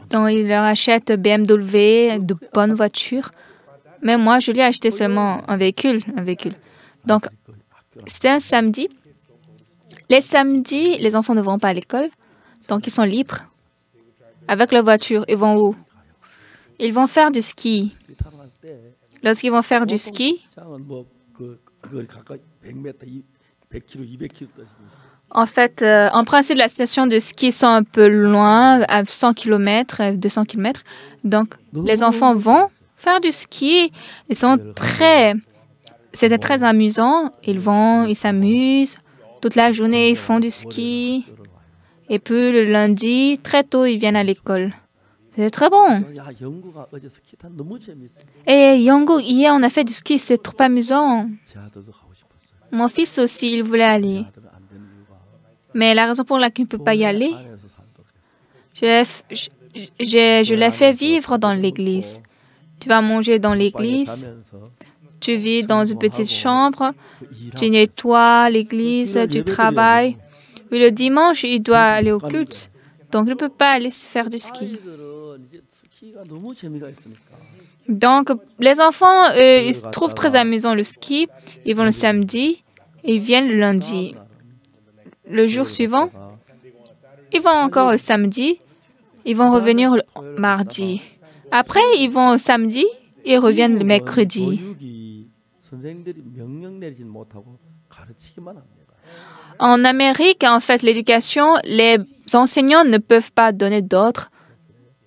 Donc, ils leur achètent BMW, de bonnes voitures. Mais moi, je lui ai acheté seulement un véhicule. Donc, c'était un samedi. Les samedis, les enfants ne vont pas à l'école. Donc, ils sont libres. Avec leur voiture, ils vont où? Ils vont faire du ski. 타러 갈 때 Lorsqu'ils vont faire du ski, 장은 그걸 가까이 100m, 100km, 200km 떠지고 en fait, en principe, la station de ski sont un peu loin, à 100 km, 200 km. Donc, les enfants vont faire du ski. C'était très amusant. Ils s'amusent. Toute la journée, ils font du ski. Et puis, le lundi, très tôt, ils viennent à l'école. C'est très bon. 야 영구가 어제 스키 탄 너무 재밌어. Et Yango, hier, on a fait du ski. C'est trop amusant. 제 아들도 가고 싶었어요. Mon fils aussi, il voulait aller. 아들은 안 되는 이유가 Mais la raison pour laquelle il ne peut pas y aller, 안에서 살도록 했어요. je l'ai fait vivre dans l'église. Tu vas manger dans l'église, 자면서 tu vis dans une petite chambre, tu nettoies l'église, tu travailles. Oui, le dimanche, il doit aller au culte. Donc, il ne peut pas aller se faire du ski. 아이들은 이제 스키가 너무 재미가 있으니까 Donc, les enfants, ils se trouvent très amusant le ski. Ils vont le samedi et ils viennent le lundi. Le jour suivant, Ils vont encore le samedi. Ils vont revenir le mardi. Après, ils vont au samedi. Ils reviennent le mercredi. 교육이 선생님들이 명령 내리진 못하고 가르치기만 합니다. En Amérique, en fait, l'éducation, les enseignants ne peuvent pas donner d'ordre.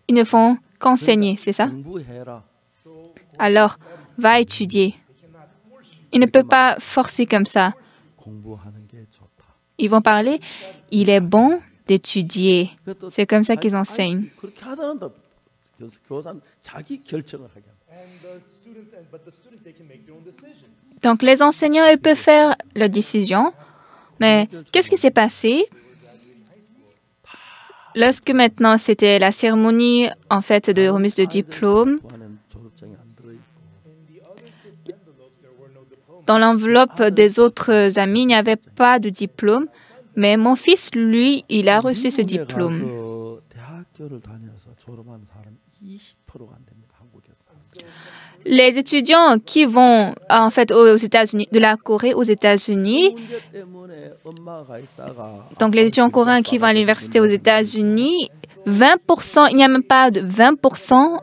Ils ne font qu'enseigner, c'est ça? 공부해라. Alors, va étudier. Ils ne peuvent pas forcer comme ça. 공부하는 게 좋다. Ils vont parler, il est bon d'étudier. 그것도 C'est comme ça qu'ils enseignent. 그렇게 하더라도 교사는 자기 결정을 하게 합니다. Donc, les enseignants, ils peuvent faire leurs décisions. Mais qu'est-ce qui s'est passé lorsque maintenant c'était la cérémonie en fait de remise de diplôme? 그 안에는 졸업장이 안 들어있고 Dans l'enveloppe des autres amis, il n'y avait pas de diplôme. Mais mon fils, lui, il a reçu ce 미국에 diplôme. 가서 대학교를 다녀서 졸업한 사람 20%가 안 됩니다. 한국에서. Les étudiants qui vont en fait aux États-Unis, de la Corée aux États-Unis, 문제 때문에 엄마가 있다가 donc les étudiants coréens qui vont à l'université aux États-Unis, 20%, il n'y a même pas de 20%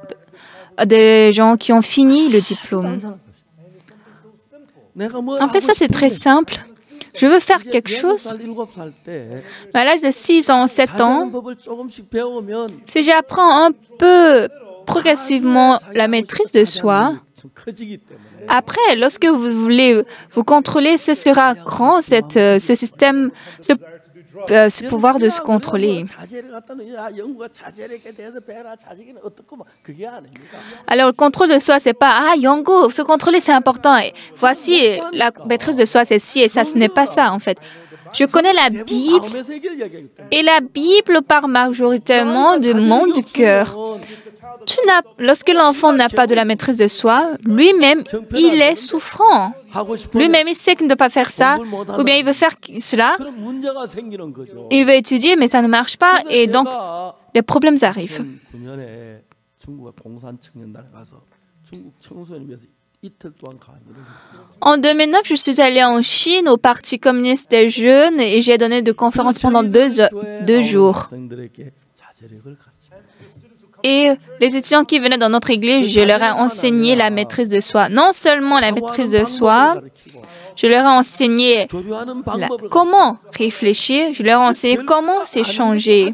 des gens qui ont fini le diplôme. En fait, ça c'est très simple. Je veux faire quelque chose. Mais à l'âge de 6 ans, 7 ans, si j'apprends un peu progressivement la maîtrise de soi, après, lorsque vous voulez vous contrôler, ce sera grand, ce système, ce pouvoir de se contrôler. Alors, le contrôle de soi, c'est pas « Ah, Yongo, se contrôler, c'est important. Et voici, la maîtrise de soi, c'est ci et ça. » Ce n'est pas ça, en fait. Je connais la Bible et la Bible parle majoritairement du monde du cœur. Lorsque l'enfant n'a pas de la maîtrise de soi, lui-même, il est souffrant. Lui-même, il sait qu'il ne doit pas faire ça, ou bien il veut faire cela. Il veut étudier, mais ça ne marche pas, et donc les problèmes arrivent. En 2009, je suis allée en Chine au Parti communiste des jeunes et j'ai donné des conférences pendant 2 jours. Et les étudiants qui venaient dans notre église, je leur ai enseigné la maîtrise de soi. Non seulement la maîtrise de soi, je leur ai enseigné comment réfléchir, je leur ai enseigné comment s'échanger.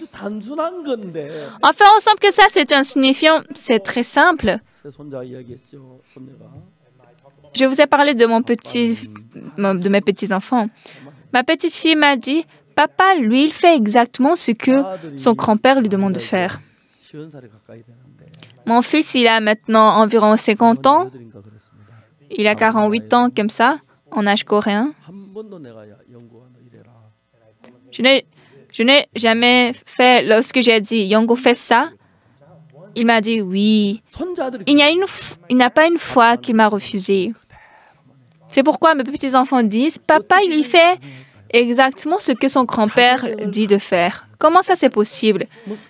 On fait ensemble que ça, c'est insignifiant, c'est très simple. Je vous ai parlé de mes petits-enfants. Ma petite fille m'a dit, « Papa, lui, il fait exactement ce que son grand-père lui demande de faire. » Mon fils, il a maintenant environ 50 ans. Il a 48 ans, comme ça, en âge coréen. Je n'ai jamais fait, lorsque j'ai dit, « Yongo, fais ça », il m'a dit, « Oui ». Il n'y a pas une fois qu'il m'a refusé. C'est pourquoi mes petits-enfants disent, « Papa, il fait exactement ce que son grand-père dit de faire. » Comment ça, c'est possible?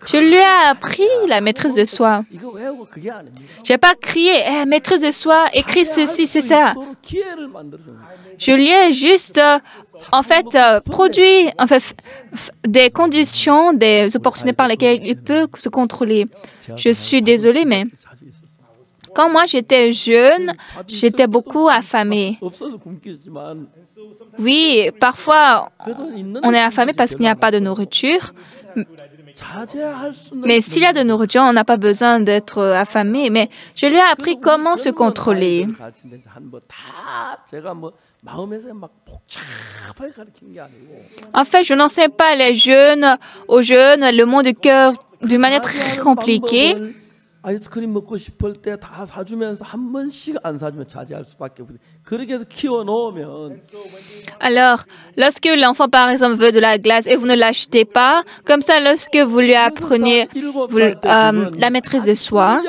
Je lui ai appris la maîtrise de soi. Je n'ai pas crié, maîtrise de soi, écris ceci, c'est ça. Je lui ai juste, produit des conditions, des opportunités par lesquelles il peut se contrôler. Je suis désolée, mais quand moi j'étais jeune, j'étais beaucoup affamée. Oui, parfois, on est affamé parce qu'il n'y a pas de nourriture. Mais s'il y a de nourriture, on n'a pas besoin d'être affamé. Mais je lui ai appris comment se contrôler. En fait, je n'enseigne pas aux jeunes le monde du cœur d'une manière très compliquée. 아이스크림 먹고 싶을 때 다 사주면서 한 번씩 안 사주면 자제할 수밖에 없어요. 그렇게 해서 키워놓으면 Alors, lorsque l'enfant, par exemple, veut de la glace et vous ne l'achetez pas, comme ça, lorsque vous lui apprenez la maîtrise de soi,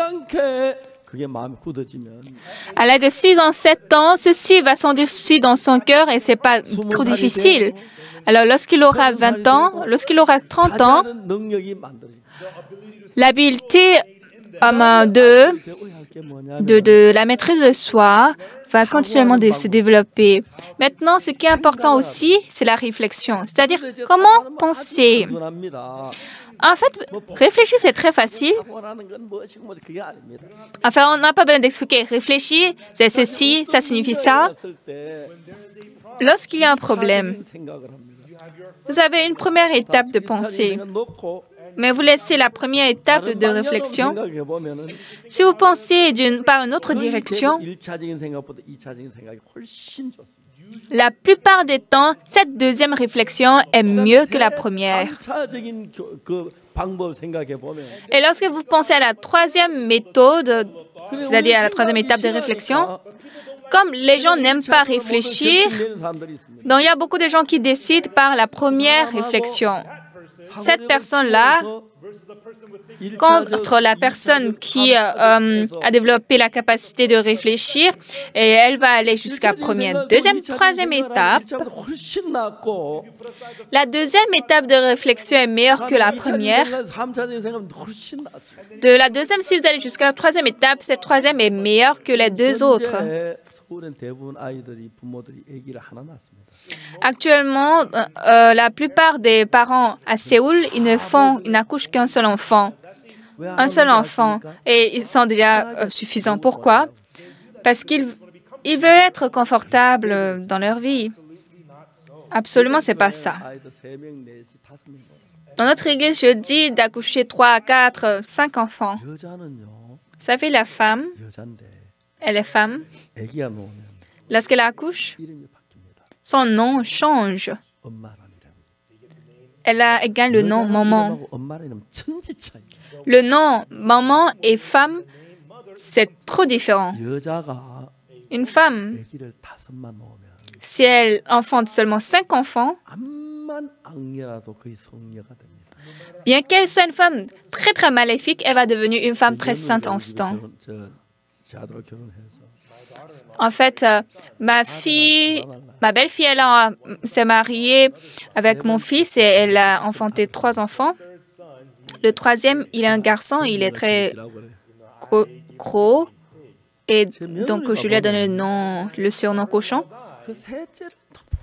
à l'âge de 6 ans, 7 ans, ceci va s'endurcir dans son cœur et ce n'est pas trop difficile. Alors, lorsqu'il aura 20 ans, lorsqu'il aura 30 ans, l'habileté de la maîtrise de soi va continuellement se développer. Maintenant, ce qui est important aussi, c'est la réflexion, c'est-à-dire comment penser. En fait, réfléchir, c'est très facile. Enfin, on n'a pas besoin d'expliquer. Réfléchir, c'est ceci, ça signifie ça. Lorsqu'il y a un problème, vous avez une première étape de pensée, mais vous laissez la première étape de réflexion. Si vous pensez par une autre direction, la plupart des temps, cette deuxième réflexion est mieux que la première. Et lorsque vous pensez à la troisième méthode, c'est-à-dire à la troisième étape de réflexion, comme les gens n'aiment pas réfléchir, donc il y a beaucoup de gens qui décident par la première réflexion. Cette personne-là, contre la personne qui a développé la capacité de réfléchir, et elle va aller jusqu'à première, deuxième, troisième étape. La deuxième étape de réflexion est meilleure que la première. De la deuxième, si vous allez jusqu'à la troisième étape, cette troisième est meilleure que les deux autres. Actuellement, la plupart des parents à Séoul, ils n'accouchent qu'un seul enfant. Un seul enfant. Et ils sont déjà suffisants. Pourquoi? Parce qu'ils veulent être confortables dans leur vie. Absolument, ce n'est pas ça. Dans notre église, je dis d'accoucher 3, 4, 5 enfants. Vous savez, la femme, elle est femme. Lorsqu'elle accouche, son nom change. Elle gagne le nom maman. Le nom maman et femme, c'est trop différent. Une femme, si elle enfante seulement 5 enfants, bien qu'elle soit une femme très très maléfique, elle va devenir une femme très sainte en ce temps. En fait, ma belle-fille, elle s'est mariée avec mon fils et elle a enfanté 3 enfants. Le troisième, il est un garçon, il est très gros et donc je lui ai donné le surnom cochon.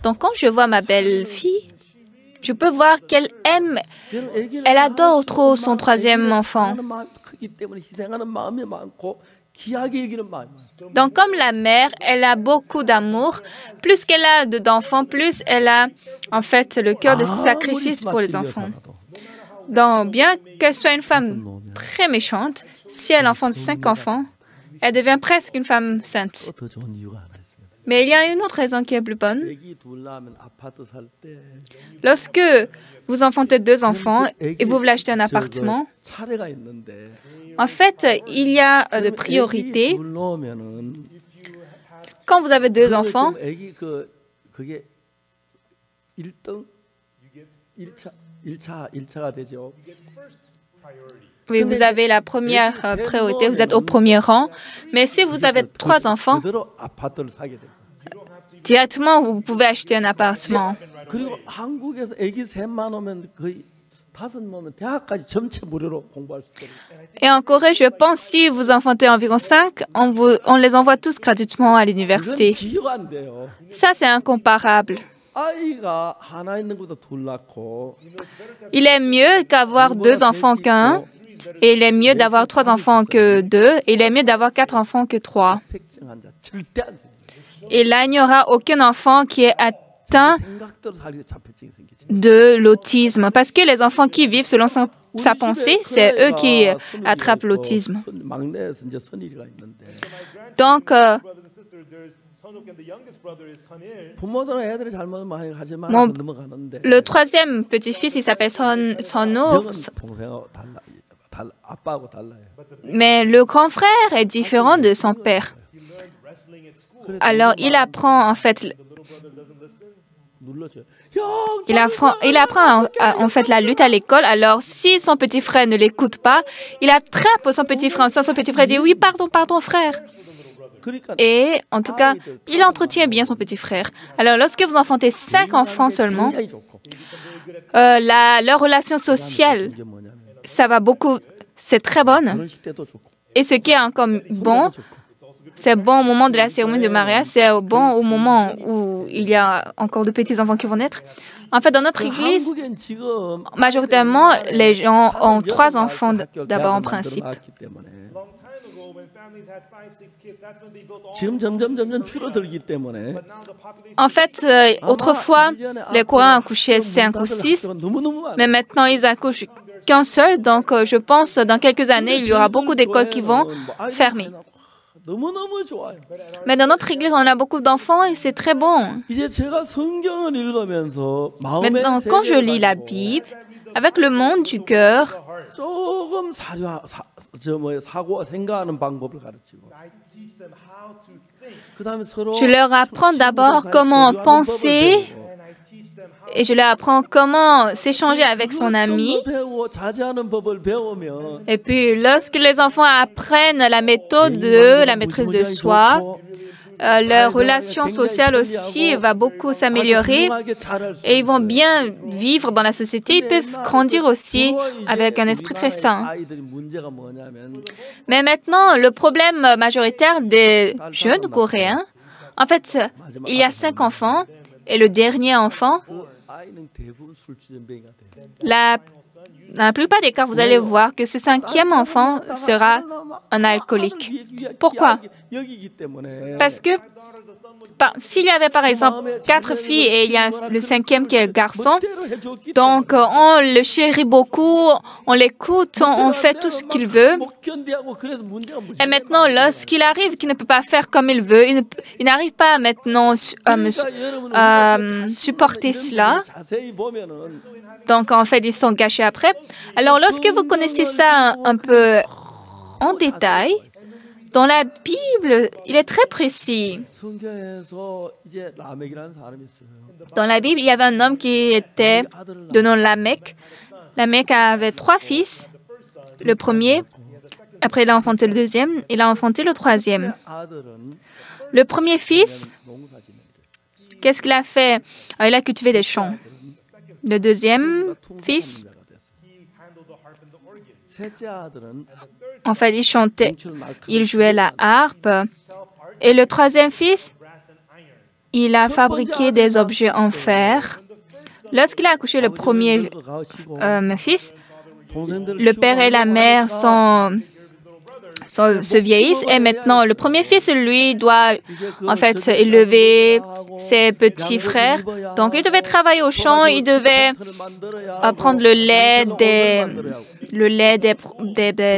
Donc quand je vois ma belle-fille, je peux voir qu'elle aime, elle adore trop son troisième enfant. Donc, comme la mère, elle a beaucoup d'amour. Plus qu'elle a d'enfants, plus elle a en fait le cœur de sacrifice pour les enfants. Donc, bien qu'elle soit une femme très méchante, si elle enfante 5 enfants, elle devient presque une femme sainte. Mais il y a une autre raison qui est plus bonne. Lorsque vous enfantez 2 enfants et vous voulez acheter un appartement, en fait, il y a des priorités. Quand vous avez 2 enfants, oui, vous avez la première priorité, vous êtes au premier rang. Mais si vous avez 3 enfants, directement, vous pouvez acheter un appartement. Et en Corée, je pense, si vous enfantez environ 5, on les envoie tous gratuitement à l'université. Ça, c'est incomparable. Il est mieux qu'avoir 2 enfants qu'un, et il est mieux d'avoir 3 enfants que 2, et il est mieux d'avoir 4 enfants que 3. Et là, il n'y aura aucun enfant qui est atteint de l'autisme, parce que les enfants qui vivent selon sa pensée, c'est eux qui attrapent l'autisme. Donc, le troisième petit-fils, il s'appelle Sonho, mais le grand frère est différent de son père. Alors, il apprend en fait en fait la lutte à l'école. Alors, si son petit frère ne l'écoute pas, il attrape son petit frère. Son petit frère dit « Oui, pardon, frère ». Et en tout cas, il entretient bien son petit frère. Alors, lorsque vous enfantez 5 enfants seulement, leur relation sociale, ça va beaucoup, c'est très bonne. Et ce qui est encore bon, C'est bon au moment de la cérémonie de mariage, c'est bon au moment où il y a encore de petits enfants qui vont naître. En fait, dans notre église, 한국엔 지금 majoritairement, les gens ont 3 enfants d'abord en principe. Long time ago, when families had 5, 6 kids, that's when they built all. 지금 점점 줄어들기 때문에 But now the population. En fait, autrefois, les Coréens accouchaient 5 ou 6, 너무너무 많아요. mais maintenant, ils accouchent qu'un seul. Donc, je pense dans quelques années, il y aura beaucoup d'écoles qui vont fermer. 너무너무 좋아요. Mais dans notre église, on a beaucoup d'enfants et c'est très bon. 이제 제가 성경을 읽으면서 마음의 Maintenant, quand je 세계를 lis la 가지고 Bible, avec le monde du cœur, 조금 사고 생각하는 방법을 가르치고 I teach them how to think, 그다음에 서로 je leur apprends d'abord comment penser and I teach them how. et je leur apprends comment s'échanger avec son ami. 배우고 자제하는 법을 배우면 Et puis, lorsque les enfants apprennent la méthode de la maîtrise de soi, leur relation sociale aussi va beaucoup s'améliorer et ils vont bien vivre dans la société. Ils peuvent grandir aussi avec un esprit très sain. 아이들이 문제가 뭐냐면 Mais maintenant, le problème majoritaire des jeunes Coréens, en fait, il y a 5 enfants et le dernier enfant, 그 아이는 대부분 술주전뱅이가 돼요. dans la plupart des cas, vous allez voir que ce 5e enfant sera un alcoolique. Pourquoi? 여기기 때문에 Parce que s'il y avait par exemple 4 filles et il y a le 5e qui est le garçon, donc on le chérit beaucoup, on l'écoute, on fait tout ce qu'il veut. Et maintenant, lorsqu'il arrive qu'il ne peut pas faire comme il veut, il n'arrive pas maintenant à supporter cela. Donc, en fait, ils sont gâchés après. Alors, lorsque vous connaissez ça un peu en détail, dans la Bible, il est très précis. Dans la Bible, il y avait un homme qui était de nom Lamech. Lamech avait 3 fils. Le premier, après il a enfanté le deuxième, il a enfanté le troisième. Le premier fils, qu'est-ce qu'il a fait? Il a cultivé des champs. Le deuxième fils, en fait, il chantait, il jouait la harpe. Et le troisième fils, il a fabriqué des objets en fer. Lorsqu'il a accouché le premier fils, le père et la mère se vieillissent et maintenant le premier fils, lui, doit en fait élever ses petits frères. Donc, il devait travailler au champ, il devait prendre le lait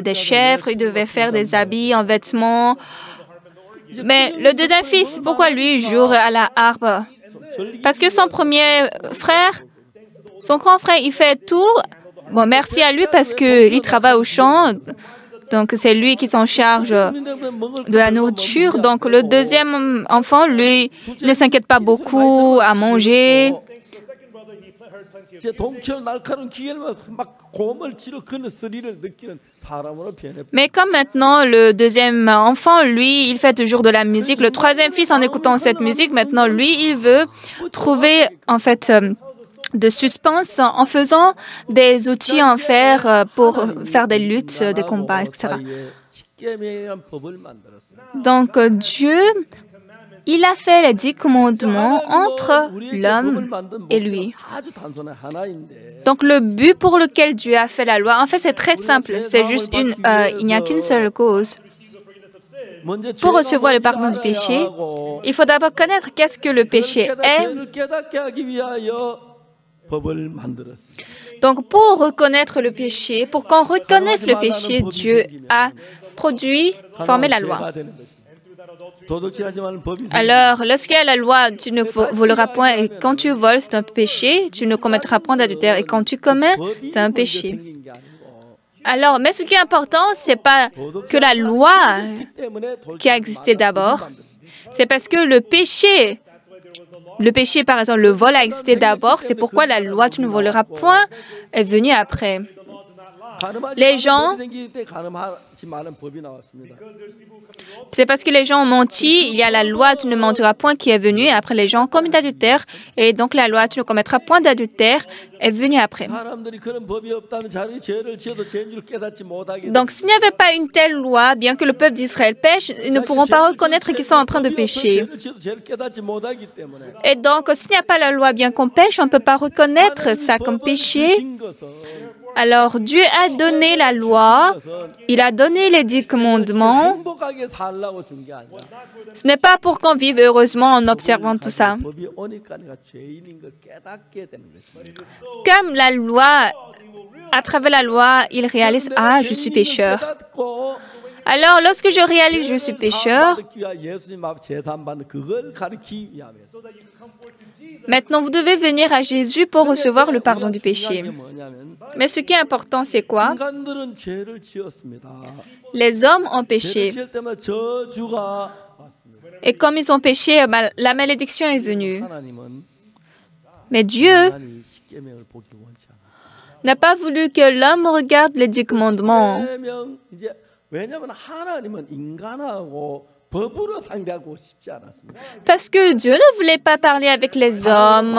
des chèvres, il devait faire des habits en vêtements. Mais le deuxième fils, pourquoi lui joue à la harpe? Parce que son premier frère, son grand frère, il fait tout. Bon, merci à lui parce qu'il travaille au champ. Donc, c'est lui qui s'en charge de la nourriture. Donc, le deuxième enfant, lui, ne s'inquiète pas beaucoup à manger. Mais comme maintenant, le deuxième enfant, lui, il fait toujours de la musique. Le troisième fils, en écoutant cette musique, maintenant, lui, il veut trouver, en fait, de suspense en faisant des outils en fer pour faire des luttes, des combats, etc. Donc, Dieu, il a fait les 10 commandements entre l'homme et lui. Donc, le but pour lequel Dieu a fait la loi, en fait, c'est très simple. C'est juste il n'y a qu'une seule cause. Pour recevoir le pardon du péché, il faut d'abord connaître qu'est-ce que le péché est. Donc, pour reconnaître le péché, pour qu'on reconnaisse le péché, Dieu a formé la loi. Alors, lorsqu'il y a la loi, tu ne voleras point, et quand tu voles, c'est un péché, tu ne commettras point d'adultère, et quand tu commets, c'est un péché. Alors, mais ce qui est important, c'est pas que la loi qui a existé d'abord, c'est parce que le péché, par exemple, le vol a existé d'abord, c'est pourquoi la loi « tu ne voleras point » est venue après. Les gens, 정확히 많은 법이 나왔습니다. C'est parce que les gens ont menti, il y a la loi tu ne mentiras point qui est venue, et après les gens ont commis d'adultère, et donc la loi tu ne commettras point d'adultère est venue après. 사람들이 그런 법이 없다면 자기 죄를 지어도 죄인 줄 깨닫지 못하게 Donc s'il n'y avait pas une telle loi, bien que le peuple d'Israël pêche, ils ne pourront pas reconnaître qu'ils sont en train de pécher. 죄를 지어도 죄를 깨닫지 못하기 때문에 Et donc s'il n'y a pas la loi, bien qu'on pêche, on ne peut pas reconnaître ça comme péché. 주신 것은 Alors Dieu a donné la loi, il a donné les 10 commandements. 행복하게 살라고 준 게 아니라 Ce n'est pas pour qu'on vive heureusement en observant tout ça. 법이 오니까 내가 죄인인 걸 깨닫게 되는 것입니다. Comme la loi, à travers la loi, il réalise « Ah, je suis pécheur ». 깨닫고 Alors, lorsque je réalise « Je suis pécheur », 받기 위하 예수님 앞 제사 받는 그걸 가르치기 위함에서 maintenant vous devez venir à Jésus pour recevoir le pardon du péché. 중요한 게 뭐냐면 Mais ce qui est important, c'est quoi? 인간들은 죄를 지었습니다. Les hommes ont 죄를 péché. 지을 때마다 저주가 왔습니다. Et comme ils ont péché, la malédiction est venue. 하나님은 Mais Dieu 인간이 십계명을 보기 원치 않았어요. n'a pas voulu que l'homme regarde les 10 commandements. 십계명 이제 왜냐하면 하나님은 인간하고 법으로 상대하고 싶지 않았습니다. Parce que Dieu ne voulait pas parler avec les hommes,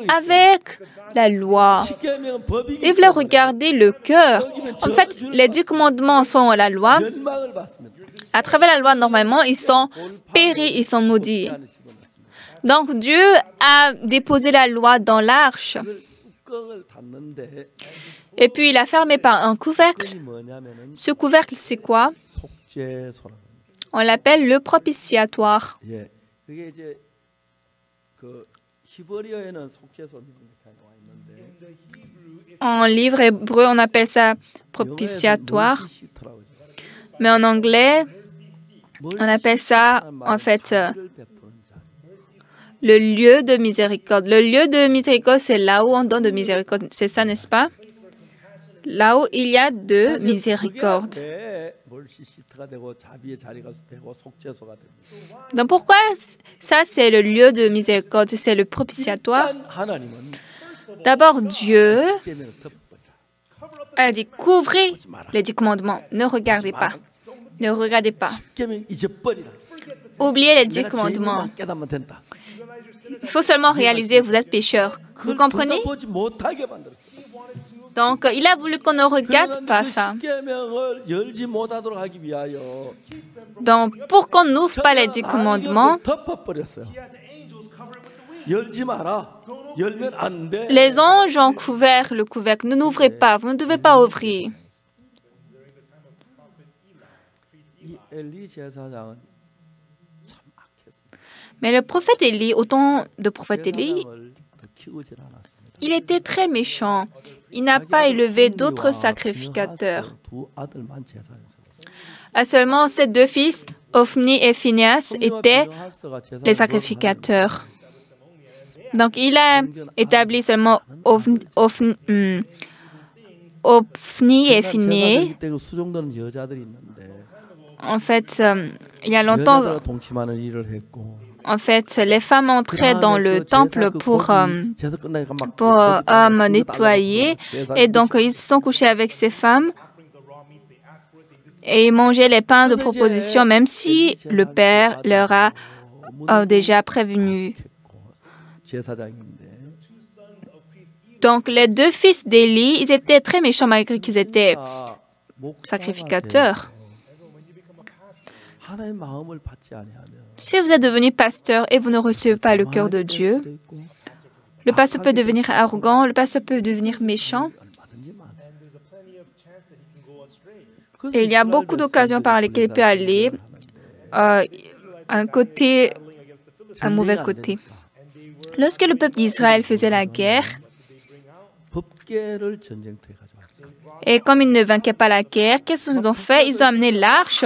avec la loi. 십계명은 법이기 Il voulait 때문에 regarder le cœur. En fait, les 10 commandements sont la loi. 멸망을 받습니다. À travers la loi, normalement, ils sont péris, ils sont maudits. Donc Dieu a déposé la loi dans l'arche. 뚜껑을 닫는데 Et puis il a fermé par un couvercle. 이 뭐냐면은 Ce couvercle, c'est quoi? 속죄소라는 On l'appelle le propitiatoire. 예, 그게 이제 그 히브리어에는 속죄소는 이렇게 나와 있는데 En livre hébreu, on appelle ça propitiatoire. Mais en anglais, on appelle ça, en fait, le lieu de miséricorde. Le lieu de miséricorde, c'est là où on donne de miséricorde. C'est ça, n'est-ce pas? Là où il y a de miséricorde. Donc pourquoi ça, c'est le lieu de miséricorde, c'est le propitiatoire? D'abord, Dieu a dit, couvrez les 10 commandements. Ne regardez pas. Ne regardez pas. Oubliez les 10 commandements. Il faut seulement réaliser que vous êtes pécheur. Vous comprenez? Donc, il a voulu qu'on ne regarde pas ça. Donc, pour qu'on n'ouvre pas les 10 commandements, les anges ont couvert le couvercle. Ne n'ouvrez pas, vous ne devez pas ouvrir. Mais le prophète Élie, au temps de prophète Élie, il était très méchant. Il n'a pas élevé d'autres sacrificateurs. Seulement ses 2 fils, Ophni et Phineas, étaient les sacrificateurs. Donc, il a établi seulement Ophni et Phineas. En fait, il y a longtemps, en fait, les femmes entraient dans le temple pour nettoyer. Et donc, ils se sont couchés avec ces femmes et ils mangeaient les pains de proposition, même si le Père leur a déjà prévenu. Donc, les 2 fils d'Élie, ils étaient très méchants malgré qu'ils étaient sacrificateurs. Si vous êtes devenu pasteur et vous ne recevez pas le cœur de Dieu, le pasteur peut devenir arrogant, le pasteur peut devenir méchant. Et il y a beaucoup d'occasions par lesquelles il peut aller un mauvais côté. Lorsque le peuple d'Israël faisait la guerre, et comme ils ne vainquaient pas la guerre, qu'est-ce qu'ils ont fait? Ils ont amené l'arche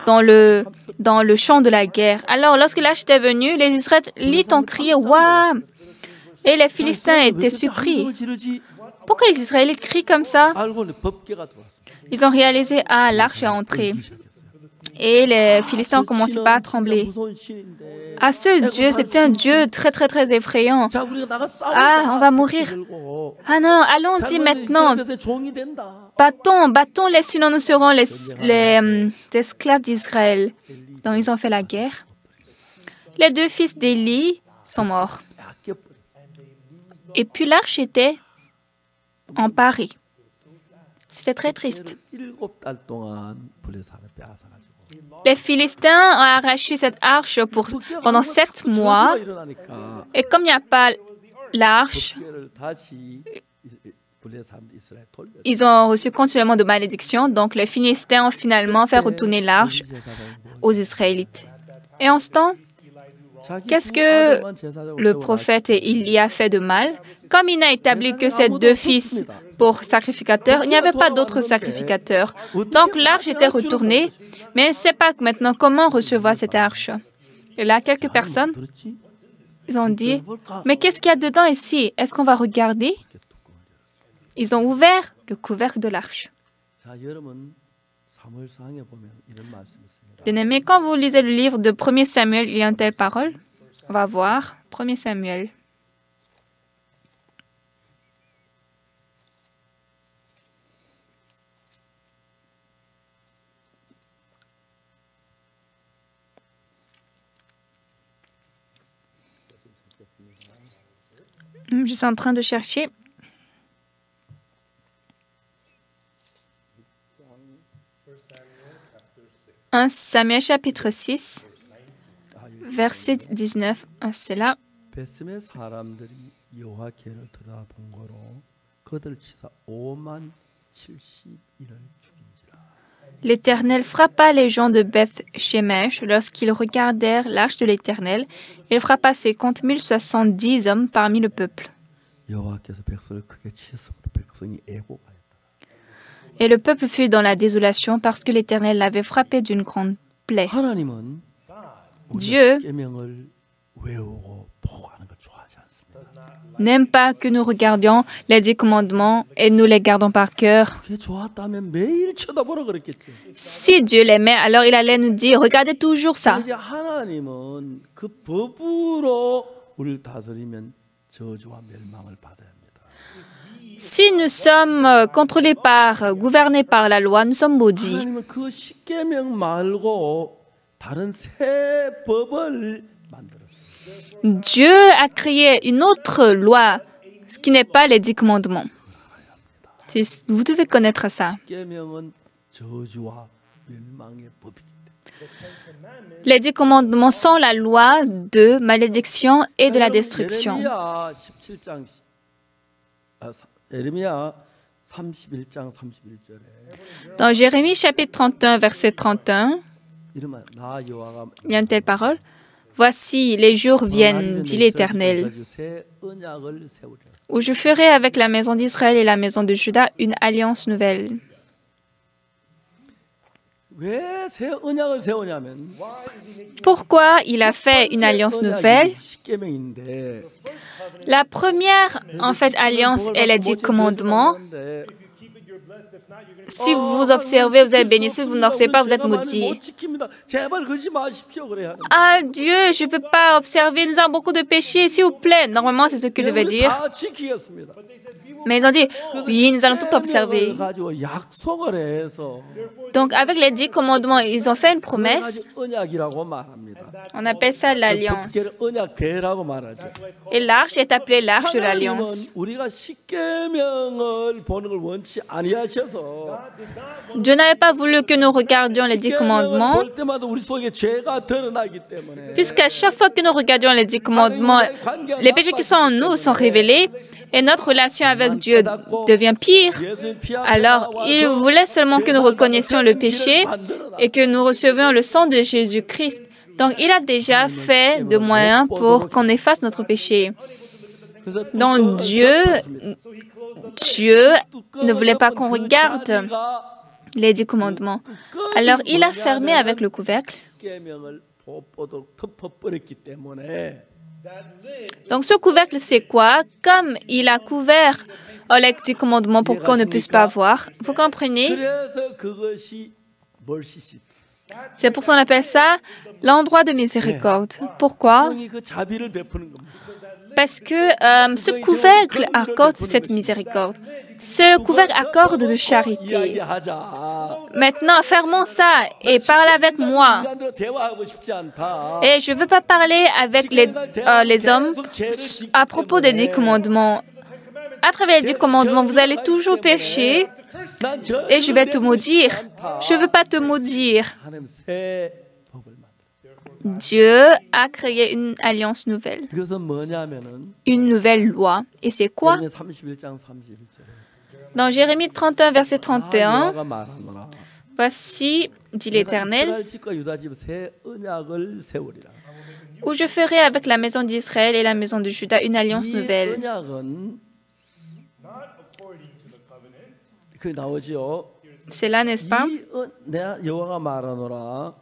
dans le champ de la guerre. Alors, lorsque l'arche était venue, les Israélites ont crié « Waouh !» Et les Philistins étaient surpris. Pourquoi les Israélites crient comme ça? Ils ont réalisé « Ah, l'arche est entrée ». Et les Philistins ont commencé par à trembler. Ah, ce Dieu, c'était un Dieu très, très, très effrayant. Ah, on va mourir. Ah non, allons-y maintenant. battons-les, sinon nous serons les esclaves d'Israël. Donc, ils ont fait la guerre. Les deux fils d'Élie sont morts. Et puis, l'arche était emparée. C'était très triste. 7달 동안 블레셋을 빼앗아가지고 Les Philistins ont arraché cette arche pendant 7 mois. 일어나니까 Et comme il n'y a pas l'arche, 기회를 다시 블레셋 사람들 이스라엘 돌려. ils ont reçu continuellement de malédictions. Donc, les Philistins ont finalement fait retourner l'arche aux Israélites. Et en ce temps, qu'est-ce que le prophète Élie a fait de mal? Comme il n'a établi que ses deux fils pour sacrificateurs, il n'y avait pas d'autres sacrificateurs. Donc l'arche était retournée, mais elle ne sait pas maintenant comment recevoir cette arche. Et là, quelques personnes, ils ont dit, mais qu'est-ce qu'il y a dedans ici? Est-ce qu'on va regarder? Ils ont ouvert le couvercle de l'arche. 자, 여러분 사무엘상에 보면 이런 말씀이 있습니다. Bien-aimés, quand vous lisez le livre de 1 Samuel, il y a une telle parole. On va voir 1 Samuel. Je suis en train de chercher. Un Samuel chapitre 6, verset 19. C'est là. 베스메 사람들이 여호와께를 들여다본 거로 그들 치사 5만 71을 죽인지라. L'Éternel frappa les gens de Beth-Shemesh lorsqu'ils regardèrent l'arche de l'Éternel. Il frappa ses comptes 1070 hommes parmi le peuple. 여호와께서 백성을 크게 치셨으므로 백성이 애고하였더라. Et le peuple fut dans la désolation parce que l'Éternel l'avait frappé d'une grande plaie. 하나님은 Dieu 계명을 외우고 보고하는 걸 좋아하지 않습니다. n'aime pas que nous regardions les 10 commandements et nous les gardons par cœur. 그게 좋았다면 매일 쳐다보라 그랬겠지. Si Dieu l'aimait, alors il allait nous dire, regardez toujours ça. 이제 하나님은 그 법으로 우리를 다스리면 저주와 멸망을 받아야 합니다. Si nous sommes gouvernés par la loi, nous sommes maudits. 하나님은 그 십계명 말고 다른 새 법을 만들었어요. Dieu a créé une autre loi, ce qui n'est pas les 10 commandements. Vous devez connaître ça. 십계명은 저주와 멸망의 법이기 때문에. Les 10 commandements sont la loi de malédiction et de la destruction. 예레미야 17장 예레미야 31장 31절에 Dans Jérémie chapitre 31, verset 31, 이러면 나 여호와가 il y a une telle parole. Voici, les jours viennent, dit l'Éternel, 새 언약을 세우리라. où je ferai avec la maison d'Israël et la maison de Juda une alliance nouvelle. 왜 새 언약을 세우냐면 Pourquoi il a fait une alliance nouvelle? 십계명인데 La première, en fait, alliance est les 10 commandements. Si vous observez, vous êtes béni. Si vous n'observez pas, vous êtes maudit. 제발 그러지 마십시오 그래야 하는. Ah Dieu, je ne peux pas observer, nous avons beaucoup de péchés, s'il vous plaît. Normalement, c'est ce qu'ils devaient dire. 다 지키겠습니다. Mais ils ont dit, oui, nous allons tout observer. 가지고 약속을 해서 Donc, avec les 10 commandements, ils ont fait une promesse. 언약이라고 말합니다. On appelle ça l'alliance. 법계를 언약궤라고 말하죠. Et l'arche est appelée l'arche de l'alliance. 하나님은 우리가 십계명을 보는 걸 원치 아니하셔서 Dieu n'avait pas voulu que nous regardions les 10 십계명을 commandements, 볼 때마다 우리 속에 죄가 드러나기 때문에 puisqu'à chaque fois que nous regardions les 10 commandements, les péchés qui sont en nous sont révélés et notre relation avec Dieu devient pire. 예수님 피 앞에 Alors, il voulait seulement que nous reconnaissions le péché et que nous recevions le sang de Jésus-Christ. Donc, il a déjà fait de moyens pour qu'on efface notre péché. Donc, Dieu ne voulait pas qu'on regarde les 10 commandements. Alors, il a fermé avec le couvercle. 십계명을 보도록 덮어버렸기 때문에 Donc, ce couvercle, c'est quoi? Comme il a couvert les 10 commandements pour qu'on ne puisse pas voir, vous comprenez? 그래서 그것이 멀시시 C'est pour ça qu'on appelle ça l'endroit de miséricorde. Pourquoi? 형이 그 자비를 베푸는 겁니다. Parce que ce couvercle accorde cette miséricorde. Ce couvercle accorde de charité. 이야기하자. Maintenant, fermons ça et parle avec moi. 인간으로 대화하고 싶지 않다. Et je ne veux pas parler avec les hommes à propos des 10 commandements. À travers les 10 commandements, vous allez toujours pécher 난 저 et je vais te maudire. Je ne veux pas te maudire. 하나님 새 법을 만들어. Dieu a créé une alliance nouvelle, 그것은 뭐냐면은 une nouvelle loi. Et c'est quoi? 예레미야 31장 31절. Dans Jérémie 31, verset 31, 여호와가 말하노라. voici, dit l'Éternel, 이스라엘 집과 유다 집 새 언약을 세우리라. où je ferai avec la maison d'Israël et la maison de Juda une alliance 이 nouvelle. 언약은 그 나오지요. C'est là, n'est-ce pas? 내가 여호와가 말하노라.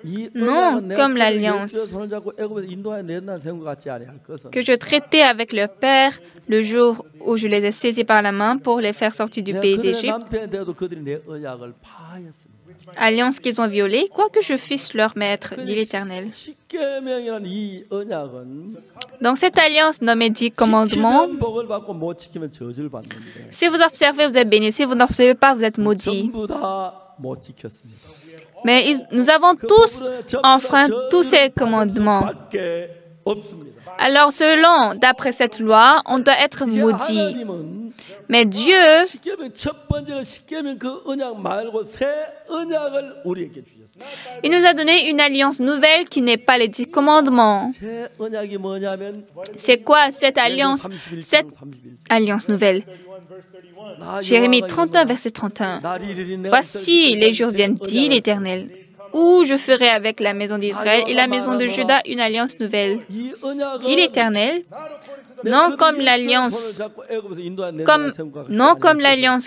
이 Non, 언약은 comme 내가 l'alliance. 열두의 손을 잡고 애굽에서 인도하여 내 날 세운 것 같지 아니할 것은 Que je traitais avec leur père le jour où je les ai saisis par la main pour les faire sortir du 내가 pays 그들의 d'Égypte. 남편이 되어도 그들이 내 언약을 파하였습니다. Alliance qu'ils ont violée, quoi que je fisse leur maître, dit l'Éternel. 십계명이라는 이 언약은 Donc cette alliance nommée 10 commandements, 지키면 복을 받고 못 지키면 저주를 받는데 si vous observez, vous êtes bénis. Si vous n'observez pas, vous êtes maudits. 전부 다 못 지켰습니다. Mais nous avons tous enfreint tous ces commandements. 밖에 없습니다. Alors selon, d'après cette loi, on doit être 이제 maudit. 하나님은 Mais Dieu, 십계명 첫 번째가 십계명 그 언약 말고 새 언약을 우리에게 주셨습니다. il nous a donné une alliance nouvelle qui n'est pas les 10 commandements. 새 언약이 뭐냐면 C'est quoi cette alliance, cette alliance nouvelle? Jérémie 31, verset 31. Voici, les jours viennent, dit l'Éternel, où je ferai avec la maison d'Israël et la maison de Juda une alliance nouvelle. Dit l'Éternel, non comme l'alliance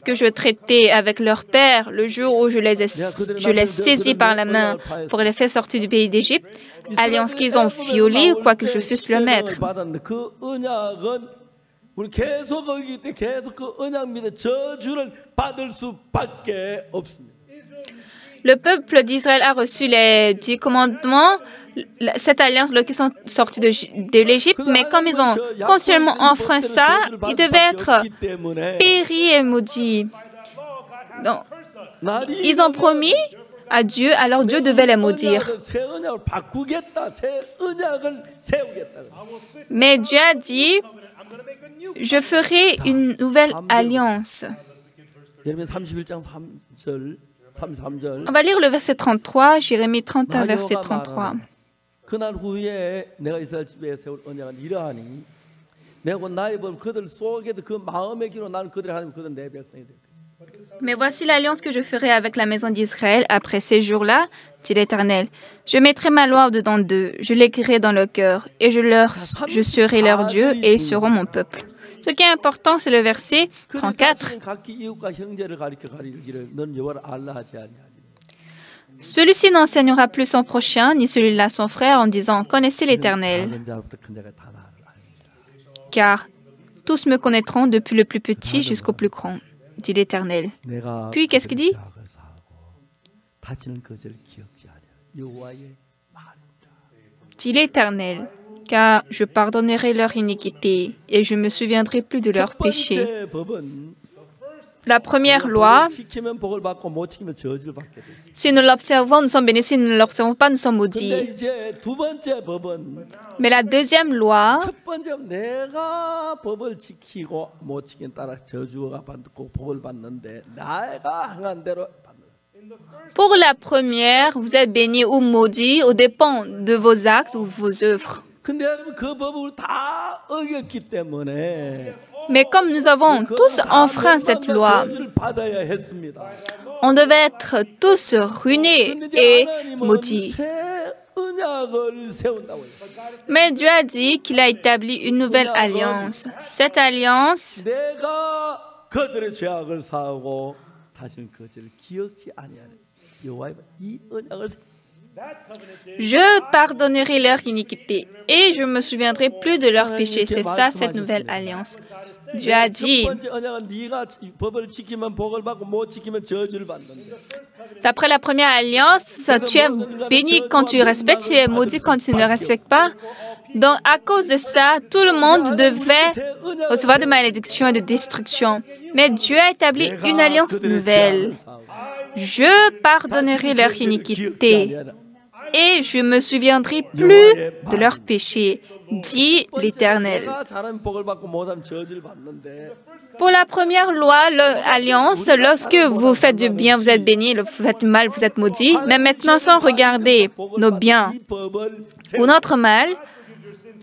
que je traitais avec leur père le jour où je les saisis par la main pour les faire sortir du pays d'Égypte, alliance qu'ils ont violée ou quoi que je fusse le maître. 그 언약은 우리 계속 거기 때 계속 그 언약 밑에 저주를 받을 수밖에 없습니다. Le peuple d'Israël a reçu les 10 commandements, cette alliance qui sont sortis de l'Égypte, mais comme ils ont continuellement enfreint ça, ils devaient être péris et maudits. Donc, ils ont promis à Dieu, alors Dieu devait les maudire. 새 언약을 바꾸겠다, 새 언약을 세우겠다. Mais Dieu a dit, je ferai une nouvelle alliance. 예레미야 31장 3절, 33절. On va lire le verset 33, Jérémie 31, verset 33. 그날 후에 내가 이스라엘 집에 세울 언약은 이러하니 내가 곧 나의 법 그들 속에도 그 마음의 기로 나는 그들의 하나님 그들 내 백성이 될 거야. Mais voici l'alliance que je ferai avec la maison d'Israël après ces jours-là, dit l'Éternel. Je mettrai ma loi au-dedans d'eux, je l'écrirai dans leur cœur, et je serai leur Dieu, et ils seront mon peuple. Ce qui est important, c'est le verset 34. Celui-ci n'enseignera plus son prochain, ni celui-là son frère, en disant, connaissez l'Éternel. Car tous me connaîtront depuis le plus petit jusqu'au plus grand, dit l'Éternel. Puis, qu'est-ce qu'il dit? Dit l'Éternel, car je pardonnerai leur iniquité et je me souviendrai plus de leurs péchés. La première loi, si nous l'observons, nous sommes bénis, si nous ne l'observons pas, nous sommes maudits. Mais la deuxième loi, pour la première, vous êtes bénis ou maudits au dépend de vos actes ou vos œuvres. Mais comme nous avons tous enfreint cette loi, on devait être tous ruinés et maudits. Mais Dieu a dit qu'il a établi une nouvelle alliance. Cette alliance, je pardonnerai leur iniquité et je me souviendrai plus de leurs péchés. C'est ça, cette nouvelle alliance. Dieu a dit, D'après la première alliance, tu es béni quand tu respectes, tu es maudit quand tu ne respectes pas. Donc, à cause de ça, tout le monde devait recevoir de malédictions et de destruction. Mais Dieu a établi une alliance nouvelle. Je pardonnerai leur iniquité et je me souviendrai plus de leurs péchés, dit l'Éternel. Pour la première loi, l'alliance, lorsque vous faites du bien, vous êtes béni, vous faites du mal, vous êtes maudit. Mais maintenant, sans regarder nos biens ou notre mal,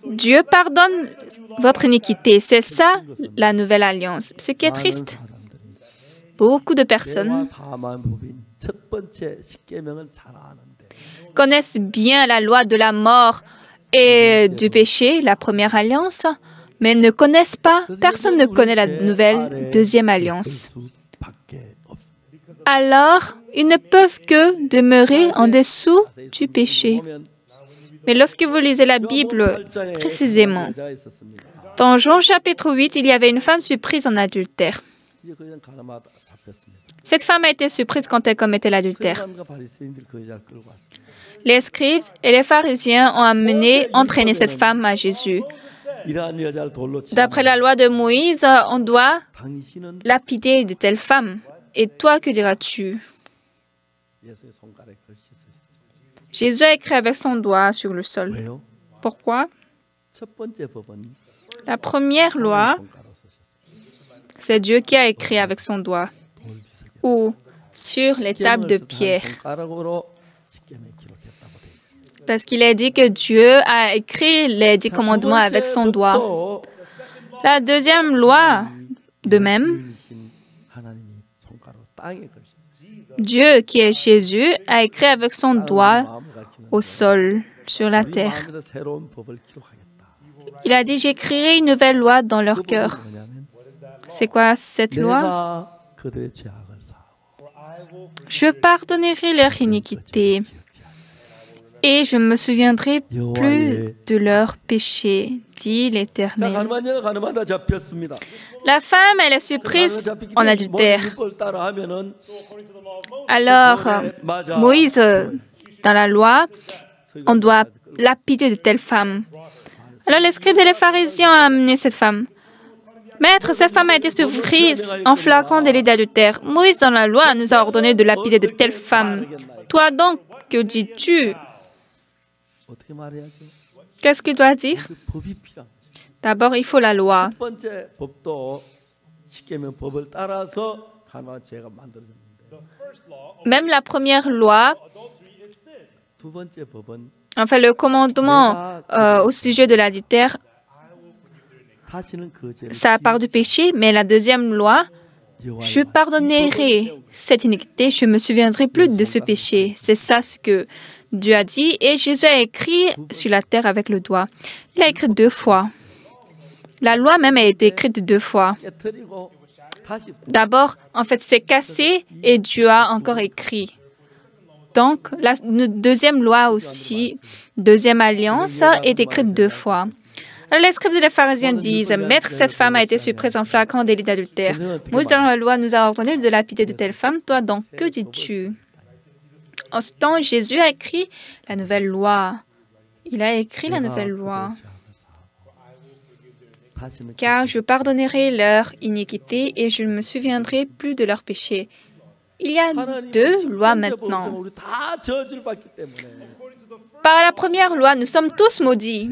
Dieu pardonne votre iniquité. C'est ça, la nouvelle alliance. Ce qui est triste, beaucoup de personnes connaissent bien la loi de la mort et du péché, la première alliance, mais ne connaissent pas, personne ne connaît la nouvelle deuxième alliance. Alors, ils ne peuvent que demeurer en dessous du péché. Mais lorsque vous lisez la Bible précisément, dans Jean chapitre 8, il y avait une femme surprise en adultère. Cette femme a été surprise quand elle commettait l'adultère. Les scribes et les pharisiens ont entraîné cette femme à Jésus. D'après la loi de Moïse, on doit lapider de telles femmes. Et toi, que diras-tu? Jésus a écrit avec son doigt sur le sol. Pourquoi? La première loi, c'est Dieu qui a écrit avec son doigt ou sur les tables de pierre. Parce qu'il est dit que Dieu a écrit les 10 commandements avec son doigt. La deuxième loi, de même, Dieu, qui est Jésus, a écrit avec son doigt au sol, sur la terre. Il a dit, j'écrirai une nouvelle loi dans leur cœur. C'est quoi cette loi? Je pardonnerai leur iniquité et je ne me souviendrai plus de leurs péchés, dit l'Éternel. La femme, elle est surprise en adultère. Alors, Moïse, dans la loi, on doit lapider de telles femmes. Alors, les scribes et les pharisiens ont amené cette femme. Maître, cette femme a été surprise en flagrant délit d'adultère. Moïse, dans la loi, nous a ordonné de lapider de telles femmes. Toi donc, que dis-tu? Qu'est-ce qu'il doit dire? D'abord, il faut la loi. Même la première loi, enfin le commandement au sujet de l'adultère, ça part du péché, mais la deuxième loi, je pardonnerai cette iniquité, je ne me souviendrai plus de ce péché. C'est ça ce que Dieu a dit et Jésus a écrit sur la terre avec le doigt. Il a écrit 2 fois. La loi même a été écrite 2 fois. D'abord, en fait, c'est cassé et Dieu a encore écrit. Donc, la deuxième loi aussi, deuxième alliance, est écrite 2 fois. Alors, les scribes et les pharisiens disent, Maître, cette femme a été surprise en flagrant délit d'adultère. Moïse, dans la loi, nous a ordonné de lapider de telles femmes. Toi, donc, que dis-tu? En ce temps, Jésus a écrit la nouvelle loi. Il a écrit la nouvelle loi. Car je pardonnerai leur iniquité et je ne me souviendrai plus de leurs péchés. Il y a 2 lois maintenant. Par la première loi, nous sommes tous maudits.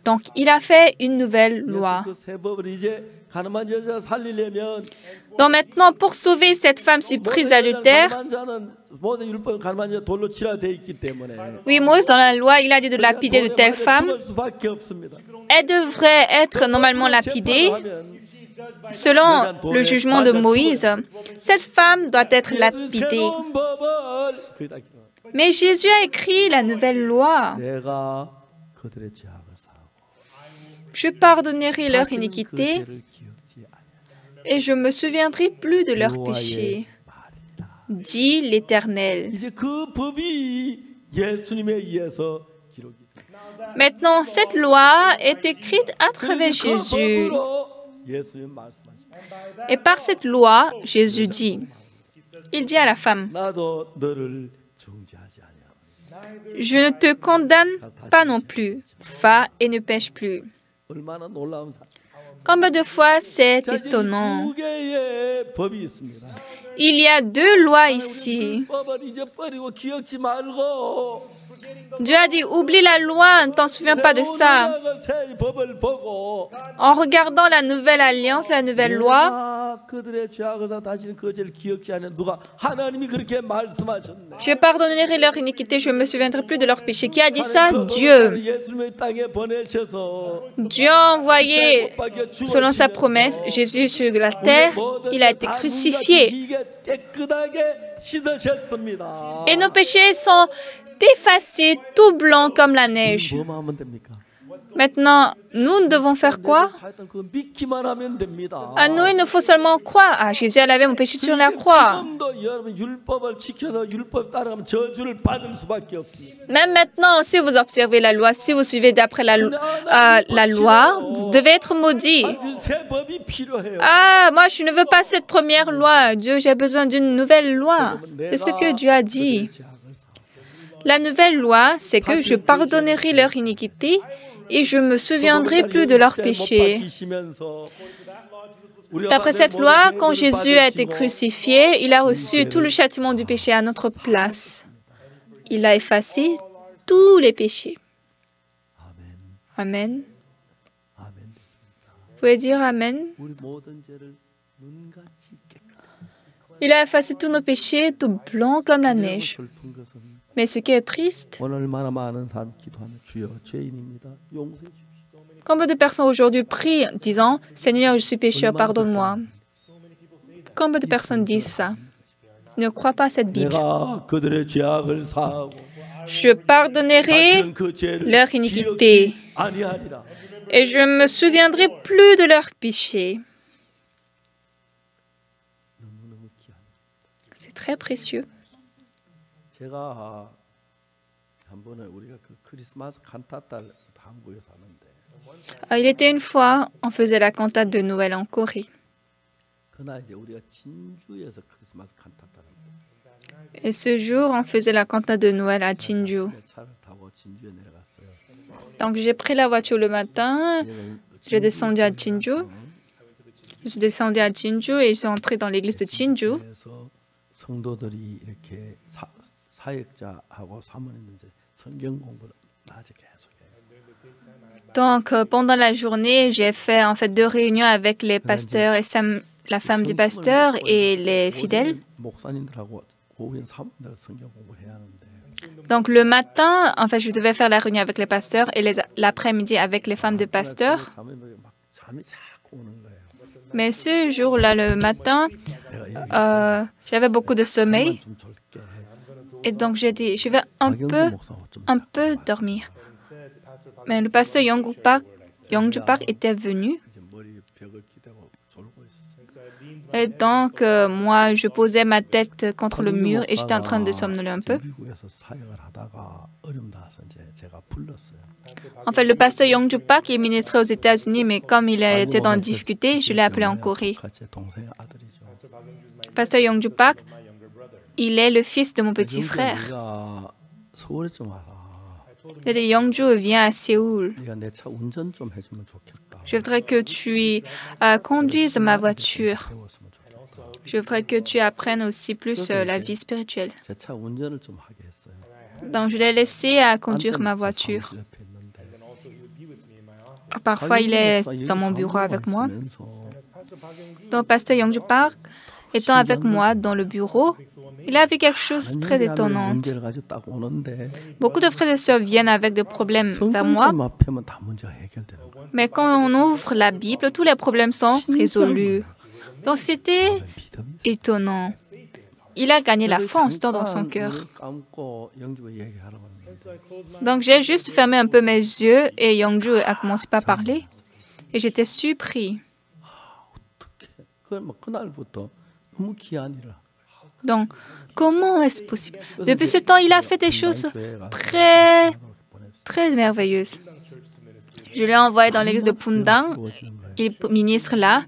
Donc, il a fait une nouvelle loi. Donc maintenant, pour sauver cette femme surprise d'adultère, oui, Moïse, dans la loi, il a dit de lapider de telles femmes. Elle devrait être normalement lapidée. Selon le jugement de Moïse, cette femme doit être lapidée. Mais Jésus a écrit la nouvelle loi. Je pardonnerai leur iniquité et je ne me souviendrai plus de leurs péchés, dit l'Éternel. Maintenant, cette loi est écrite à travers Jésus. Et par cette loi, Jésus dit, Il dit à la femme, 나도 너를 중지하지 아니하노니. je ne te condamne pas non plus. Va et ne pêche plus. 얼마나 놀라운 사실. Combien de fois c'est 자, 이제 étonnant. 두 개의 법이 있습니다. Il y a deux lois ici. 법을 잊어버리고 기억지 말고 Dieu a dit, oublie la loi, ne t'en souviens pas de ça. 새 법을 보고 En regardant la nouvelle alliance, la nouvelle loi, 내가 그들의 죄악을 다 다시는 그 죄를 기억지 않는 누가 하나님이 그렇게 말씀하셨네. je pardonnerai leur iniquité, je ne me souviendrai plus de leur péché. Qui a dit ça? Dieu. 예수님의 땅에 보내셔서 Dieu a envoyé, selon sa promesse, Jésus sur la terre. Il a été crucifié. 깨끗하게 씻으셨습니다. Et nos péchés sont effacés, tout blancs comme la neige. 뭐만 하면 됩니까? Maintenant, nous devons faire quoi? 하여튼 그 믿기만 하면 됩니다. À nous, il nous faut seulement croire. Ah, Jésus a lavé mon péché sur la croix. 지금도 여러분 율법을 지켜서 율법 따라가면 저주를 받을 수밖에 없습니다. Même maintenant, si vous observez la loi, si vous suivez d'après la loi, vous devez être maudit. 새 법이 필요해요. Ah, moi, je ne veux pas cette première loi. Dieu, j'ai besoin d'une nouvelle loi. C'est ce que Dieu a dit. La nouvelle loi, c'est que je pardonnerai leur iniquité et je me souviendrai plus de leurs péchés. D'après cette loi, quand Jésus a été crucifié, il a reçu tout le châtiment du péché à notre place. Il a effacé tous les péchés. Amen. Vous pouvez dire Amen? 우리 모든 죄를 눈같이 깨끗하게. Il a effacé tous nos péchés, tout blanc comme la neige. 슬픈 것은 Mais ce qui est triste, 얼마나 많은 사람 기도하는 주여 죄인입니다. 용서해 주십시오. combien de personnes aujourd'hui prient disant « Seigneur, je suis pécheur, pardonne-moi ». Combien de personnes disent ça? Ils ne croient pas à cette Bible. 내가 그들의 죄악을 사하고 Je pardonnerai 그 죄를 leur iniquité 기억지 아니하리라. et je ne me souviendrai plus de leurs péchés. 너무너무 귀한. C'est très précieux. 제가 한 번에 우리가 그 크리스마스 칸타타를 한국에 사는데 Il était une fois, on faisait la cantate de Noël en Corée. 그날 이제 우리가 진주에서 크리스마스 칸타타를 했어요. Et ce jour, on faisait la cantate de Noël à Jinju. 차를 타고 진주에 내려갔어요. Donc j'ai pris la voiture le matin, j'ai descendu à Jinju. Je suis descendu à Jinju et je suis entré dans l'église de Jinju. 그래서 성도들이 이렇게 사역자하고 사모님들 이제 성경 공부를 낮에 계속해요. Donc pendant la journée, j'ai fait en fait 2 réunions avec les pasteurs et la femme du pasteur et les fidèles. 목사님들하고 고위원 사모님들 성경 공부해야 하는데 Donc le matin, en fait, je devais faire la réunion avec les pasteurs et l'après-midi avec les femmes des pasteurs. 잠이 자꾸 오는 거예요. Mais ce jour-là, le matin, j'avais beaucoup de sommeil. 좀 젊게 Et donc j'ai dit, je vais un peu dormir. Mais le pasteur Yongju Park était venu. 이제 머리 벽을 기대고 졸고 있었어요. Et donc, moi, je posais ma tête contre le mur et j'étais en train de somnoler un peu. 미국에서 사역을 하다가 어려움 나서 이제 제가 불렀어요. En fait, le pasteur Yongju Park est ministré aux États-Unis, mais comme il était dans difficulté, je l'ai appelé en Corée. 제 동생 아들이죠. Pasteur Yongju Park, il est le fils de mon petit frère. 네가 서울에 좀 와라. J'ai dit, Yongju, viens à Séoul. 네가 내 차 운전 좀 해주면 좋겠다. Je voudrais que tu conduises ma voiture. 배웠으면 좋겠다. Je voudrais que tu apprennes aussi plus la vie spirituelle. 제 차 운전을 좀 하게 했어요. Donc, je l'ai laissé à conduire ma voiture. 사무실 옆에 있는데 Parfois, il est dans mon bureau avec moi. Donc, pasteur Yongju Park, étant avec moi dans le bureau, il a vu quelque chose de très étonnant. 문제를 가지고 딱 오는데 Beaucoup de frères et sœurs viennent avec des problèmes vers moi, 성경책만 펴면 다 문제가 해결되는 거예요. mais quand on ouvre la Bible, tous les problèmes sont résolus. Donc, c'était 믿음이 étonnant. Il a gagné la foi en ce temps dans son cœur. 눈을 감고 영주가 얘기하라고 하는데 Donc, j'ai juste fermé un peu mes yeux et Yongju a commencé par parler. Et j'étais surpris. 어떻게 그날부터 너무 귀한 일을 Donc, comment est-ce possible? Depuis ce temps, il a fait des choses très, très merveilleuses. Je l'ai envoyé dans l'église de Pundang. Il ministre là.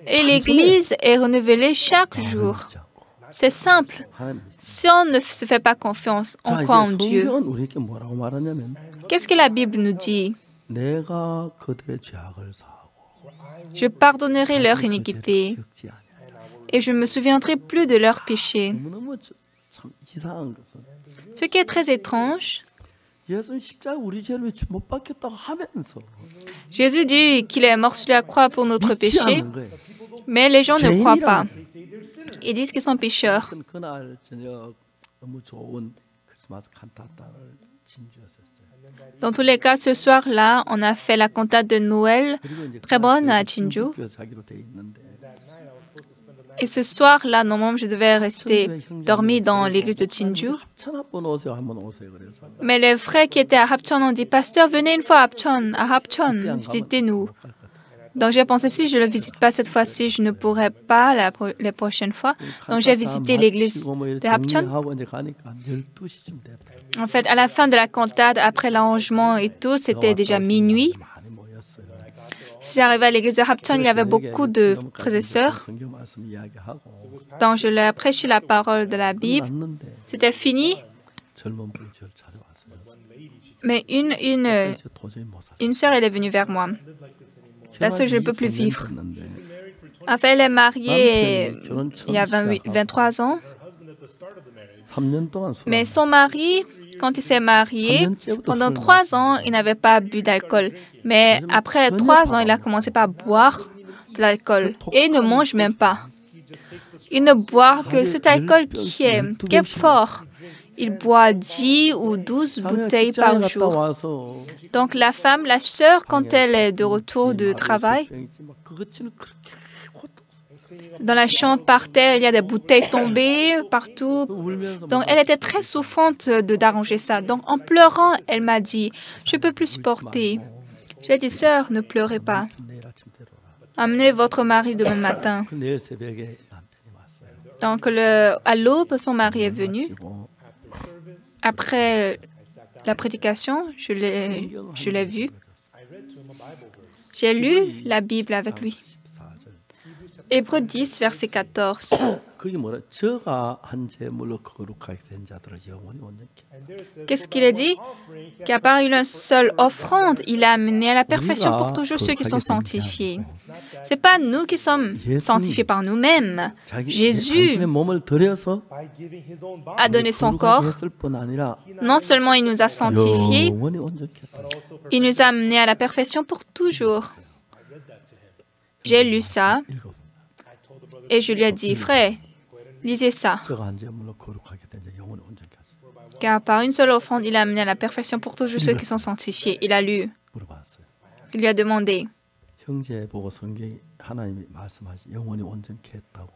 Et l'église est renouvelée chaque jour. C'est simple. 하나님. Si on ne se fait pas confiance, on 자, croit en 이제 Dieu. 성경은 우리에게 뭐라고 말하냐면 Qu'est-ce que la Bible nous dit? 내가 그들의 죄악을 사하고 Je pardonnerai leur 그 죄를 iniquité 기억지 아니하리라. et je ne me souviendrai plus de leurs péchés. 너무너무 참 이상한 것은 Ce qui est très étrange, 예수는 십자가 우리 죄를 못 받겠다고 하면서 Jésus dit qu'il est mort sur la croix pour notre 믿지 péché, 않는 거예요. mais les gens ne croient pas. 죄인이라는 Ils disent qu'ils sont pécheurs. 그날 저녁 너무 좋은 크리스마스 칸타타를 진주였었어요. Dans tous les cas, ce soir-là, on a fait la cantate de Noël, 그리고 이제 très bonne à 진주 Jinju. 교회에서 하기로 돼 있는데 Et ce soir-là, normalement, je devais rester dormir dans l'église de Jinju. 합천 한번 오세요, 한번 오세요 그래서 Mais les frères qui étaient à Hapcheon ont dit, Pasteur, venez une fois à Hapcheon, visitez-nous. Donc j'ai pensé, si je ne le visite pas cette fois-ci, je ne pourrai pas les prochaines fois. Donc j'ai visité l'église de Hapcheon. 하고 이제 가니까 한 12시쯤 됐다. En fait, à la fin de la cantate, après l'arrangement et tout, c'était déjà minuit. 많이 모였어요. Si j'arrivais à l'église de Hapcheon, il y avait beaucoup de frères et sœurs. 성경 말씀 이야기하고 Donc je leur ai prêché la parole de la Bible. 났는데 C'était fini, 젊은 분이 저를 찾아왔어요. mais 이제 도저히 못 살아. une sœur, elle est venue vers moi. Parce que je ne peux plus vivre. 됐는데 En fait, elle est mariée il y a 23 ans. 3년 동안 술 Mais son mari, quand il s'est marié, pendant 3 ans, il n'avait pas bu d'alcool. Mais après 3 ans, il a commencé par boire de l'alcool. Et il ne mange même pas. Il ne boit que cet alcool qui est fort. Il boit 10 ou 12 bouteilles par jour. 와서 Donc la femme, la sœur, quand elle est de retour de travail, 그것치는 그렇게 dans la chambre par terre, il y a des bouteilles tombées partout. 울면서 Donc elle était très souffrante d'arranger ça. Donc en pleurant, elle m'a dit, je ne peux plus supporter. J'ai dit, sœur, ne pleurez pas. 내일 아침 데려오라. Amenez votre mari demain matin. 그 내일 새벽에 남편이 왔어요. Donc à l'aube, son mari est venu. 그리고 Après la prédication, je l'ai vu. J'ai lu la Bible avec lui. 14절. Hébreux 10, verset 14. 그게 뭐라? 저가 한 제물로 거룩하게 된 자들을 영원히 온전케. Qu'est-ce qu'il a dit? Qu'à part une seule offrande, il a amené à la perfection pour toujours ceux qui sont sanctifiés. Ce n'est pas nous qui sommes sanctifiés par nous-mêmes. Jésus 자신의 몸을 드려서 a donné son corps. 했을 뿐 아니라 Non seulement il nous a sanctifiés, 영원히 온전케 했다. il nous a amenés à la perfection pour toujours. J'ai lu ça 읽어. et je lui ai dit, frère, lisez ça. 저가 한 제물로 거룩하게 된 자 영원히 온전케 하소서. Car par une seule offrande, il a amené à la perfection pour toujours ceux qui sont sanctifiés. Il a lu. 물어봤어요. Il lui a demandé. 형제 보고 성경이 하나님이 말씀하시 영원히 온전케 했다고.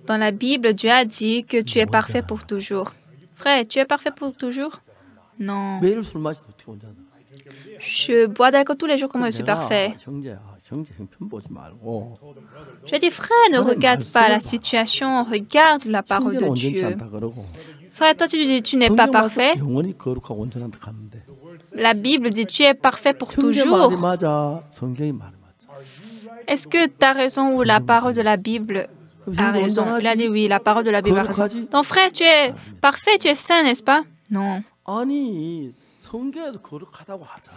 Dans la Bible, Dieu a dit que tu es parfait pour toujours. Frère, tu es parfait pour toujours? Non. 매일 술 마시면 어떻게 온전하나? Je bois d'alcool tous les jours, comment je suis parfait? 형제 형편 보지 말고 J'ai dit, frère, ne regarde pas la situation, regarde la parole 형제는 de 온전치 Dieu. 않다 그러고 Frère, toi, tu dis, tu n'es pas 성경 말씀 parfait. 영원히 거룩하고 온전한다 가는데 La Bible dit, tu es parfait pour 형제 말이 toujours. 맞아 성경이 말이 맞아. Est-ce que tu as raison ou la parole de la Bible a raison? Il a dit, oui, la parole de la Bible a raison. Ton frère, tu es parfait, tu es saint, n'est-ce pas? Non. 아니 성경에도 거룩하다고 하잖아.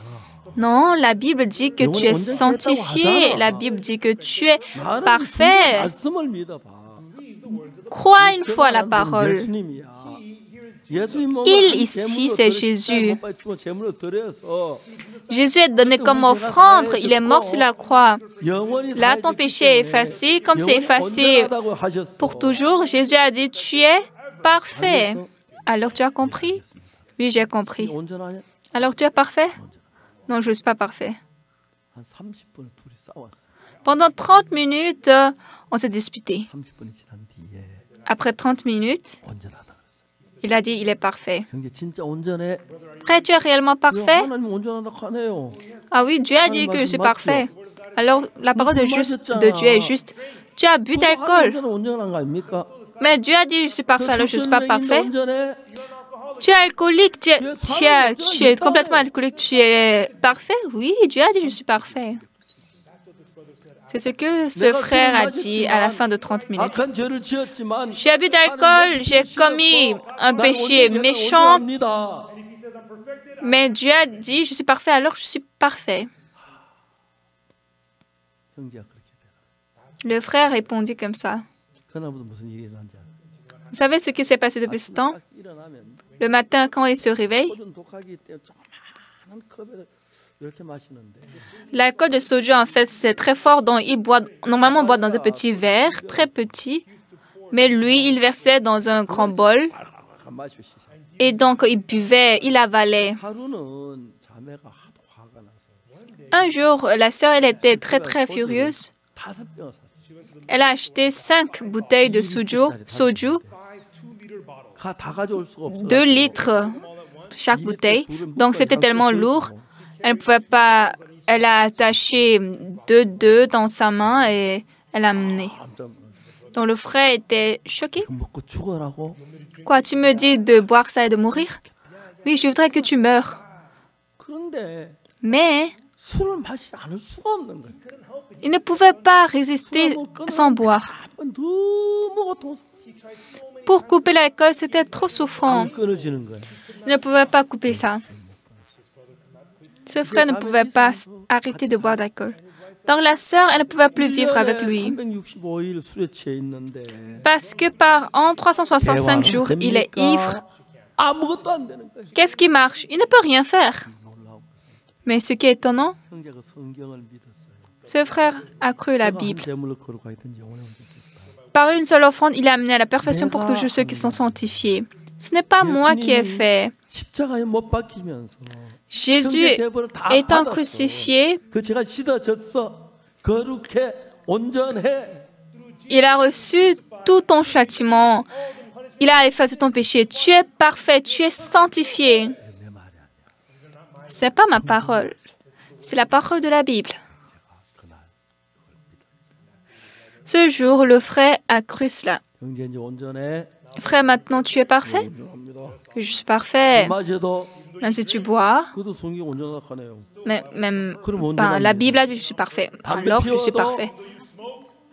Non, la Bible dit que tu es sanctifié. La Bible dit que tu es parfait. 말씀을 믿어봐. Crois une fois la parole. 예수님이야. 예수님 몸을 Il 한 ici, 제물로 c'est 드렸을 때 Jésus. 못 받이 주어 제물로 드려서 Jésus est donné comme offrande. Il est mort sur la croix. 영원히 Là, ton 살기 péché est 때문에 effacé. Comme c'est 영원히 effacé 온전하다고 하셨어. pour toujours, Jésus a dit, tu es parfait. Alors, tu as compris? Oui, j'ai compris. 온전하냐? Alors, tu es parfait? Non, je ne suis pas parfait. 한 30분 둘이 싸웠어. Pendant 30 minutes, on s'est disputé. 30분이 지난 뒤에 Après 30 minutes, 온전하다 그랬어. il a dit, il est parfait. 형제 진짜 온전해. Frère, tu es réellement parfait? 하나님 온전하다 하네요. Ah oui, Dieu a dit que je suis parfait. Alors, la parole de Dieu est juste. Tu as bu d'alcool. 온전한 거 아닙니까? Mais Dieu a dit, je suis parfait, alors je ne suis pas parfait. 온전해. Tu es alcoolique, tu es complètement alcoolique, tu es parfait? Oui, Dieu a dit, je suis parfait. C'est ce que ce frère a dit à la fin de 30 minutes. 악한 죄를 지었지만 J'ai bu d'alcool, j'ai commis un péché méchant, mais Dieu a dit, je suis parfait, alors je suis parfait. 형제가 그렇게 돼요. Le frère répondit comme ça. 그날부터 무슨 일이 일어난지 알아요? Vous savez ce qui s'est passé depuis ce temps? 딱 일어나면 Le matin, quand il se réveille, 소주는 독하기 때문에 조그마한 컵에 이렇게 마시는데 l'alcool de soju, en fait, c'est très fort, donc normalement, on boit dans un petit verre, très petit, mais lui, il versait dans un grand bol, 안 마시시. et donc il buvait, il avalait. 하루는 자매가 하도 화가 나서 Un jour, la sœur, elle était très, très furieuse. 5병을 샀어요. Elle a acheté 5 bouteilles de soju, 다 가져올 수가 없어. 2 litres chaque bouteille. Donc, c'était tellement lourd. Elle ne pouvait pas. Elle a attaché 2 dans sa main et elle a amené. Donc, le frère était choqué. 먹고 죽어라고. Quoi, tu me dis de boire ça et de mourir? Oui, je voudrais que tu meurs. 그런데 Mais 술을 마시지 않을 수가 없는 거예요. il ne pouvait pas résister sans boire. 너무 고통스러워. Pour couper l'alcool, c'était trop souffrant. 안 끊어지는 거예요. Il ne pouvait pas couper ça. Ce frère ne pouvait pas arrêter de boire d'alcool. Donc la sœur, elle ne pouvait plus vivre avec lui. 365일 술에 취해 있는데 Parce que par an, 365 jours, il est ivre. 아무것도 안 되는 거예요. Qu'est-ce qui marche? Il ne peut rien faire. Mais ce qui est étonnant, 형제가 성경을 믿었어요. ce frère a cru la 한 Bible. 제물로 거룩하게 된 영혼의 온전케. Par une seule offrande, il est amené à la perfection pour tous ceux qui sont sanctifiés. Ce n'est pas moi qui ai fait. 십자가에 못 박히면서 Jésus, 제벌을 다 étant 받았어. crucifié, 그 죄가 씻어졌어. 거룩해. 온전해. il a reçu tout ton châtiment. Il a effacé ton péché. Tu es parfait, tu es sanctifié. 내 말이 아니야. Ce n'est pas ma parole. C'est la parole de la Bible. 그날 Ce jour, le frère a cru cela. 형제 이제 온전해. Frère, maintenant tu es parfait? 온전합니다. Je suis parfait. 마셔도 Même si tu bois, 그도 성경 온전하다 하네요. même 그럼 la Bible a dit je suis parfait. Alors je suis parfait.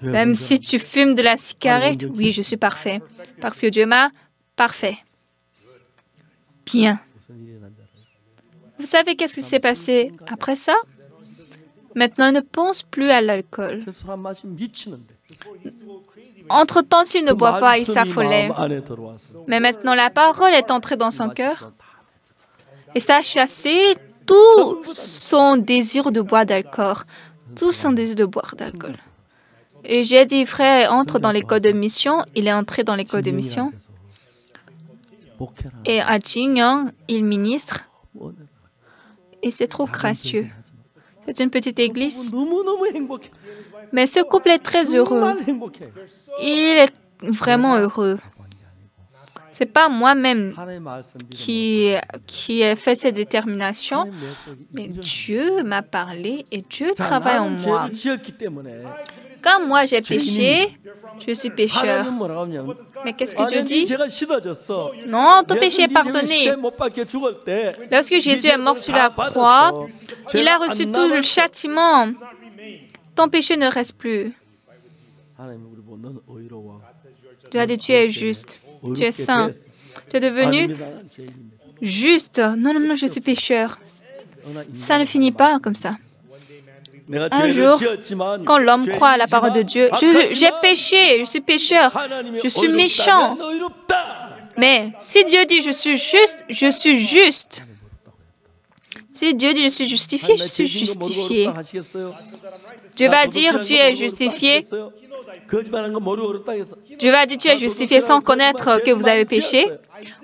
Même si tu fumes de la cigarette, oui, je suis parfait. Parce que Dieu m'a parfait. Bien. 무슨 일이 난지 알아요? Vous savez qu'est-ce qui s'est passé après ça? Maintenant, il ne pense plus à l'alcool. 술한 마시면 미치는데. Entre-temps, s'il ne boit pas, il 말씀이 s'affolait. 마음 안에 들어와서 Mais maintenant, la parole est entrée dans son cœur et ça a chassé tout son désir de boire d'alcool. Tout son désir de boire d'alcool. Et j'ai dit, frère, entre dans l'école de mission. Il est entré dans l'école de mission. 목회라. Et à Jingyang, il ministre. 뭐, Et c'est trop gracieux. C'est une petite église. 너무너무 행복해. Mais ce couple est très heureux. 정말 행복해. Il est vraiment heureux. C'est pas moi-même 하나님의 말씀 qui ai fait cette détermination, mais Dieu m'a parlé et Dieu travaille en moi. 죄를 지었기 때문에 Quand moi j'ai péché, je suis pécheur. 하나님 뭐라고 하냐면 Mais qu'est-ce que Dieu 아니 dit? 죄가 씻어졌어. Non, ton péché est 예수님이 pardonné. 십자가에 못 박혀 죽을 때 Lorsque Jésus est mort sur la croix, il a reçu tout le châtiment. Ton péché ne reste plus. 하나님 우리 보고 넌 의로워. Dieu a dit, tu es juste, tu es saint. Tu es devenu juste. Non, non, non, je suis pécheur. Ça ne finit pas comme ça. Un jour, quand l'homme croit à la parole de Dieu, j'ai péché, je suis pécheur, je suis méchant. Mais si Dieu dit je suis juste, je suis juste. Si Dieu dit je suis justifié, je suis justifié. Dieu va dire tu es justifié. Dieu va dire tu es justifié sans connaître que vous avez péché.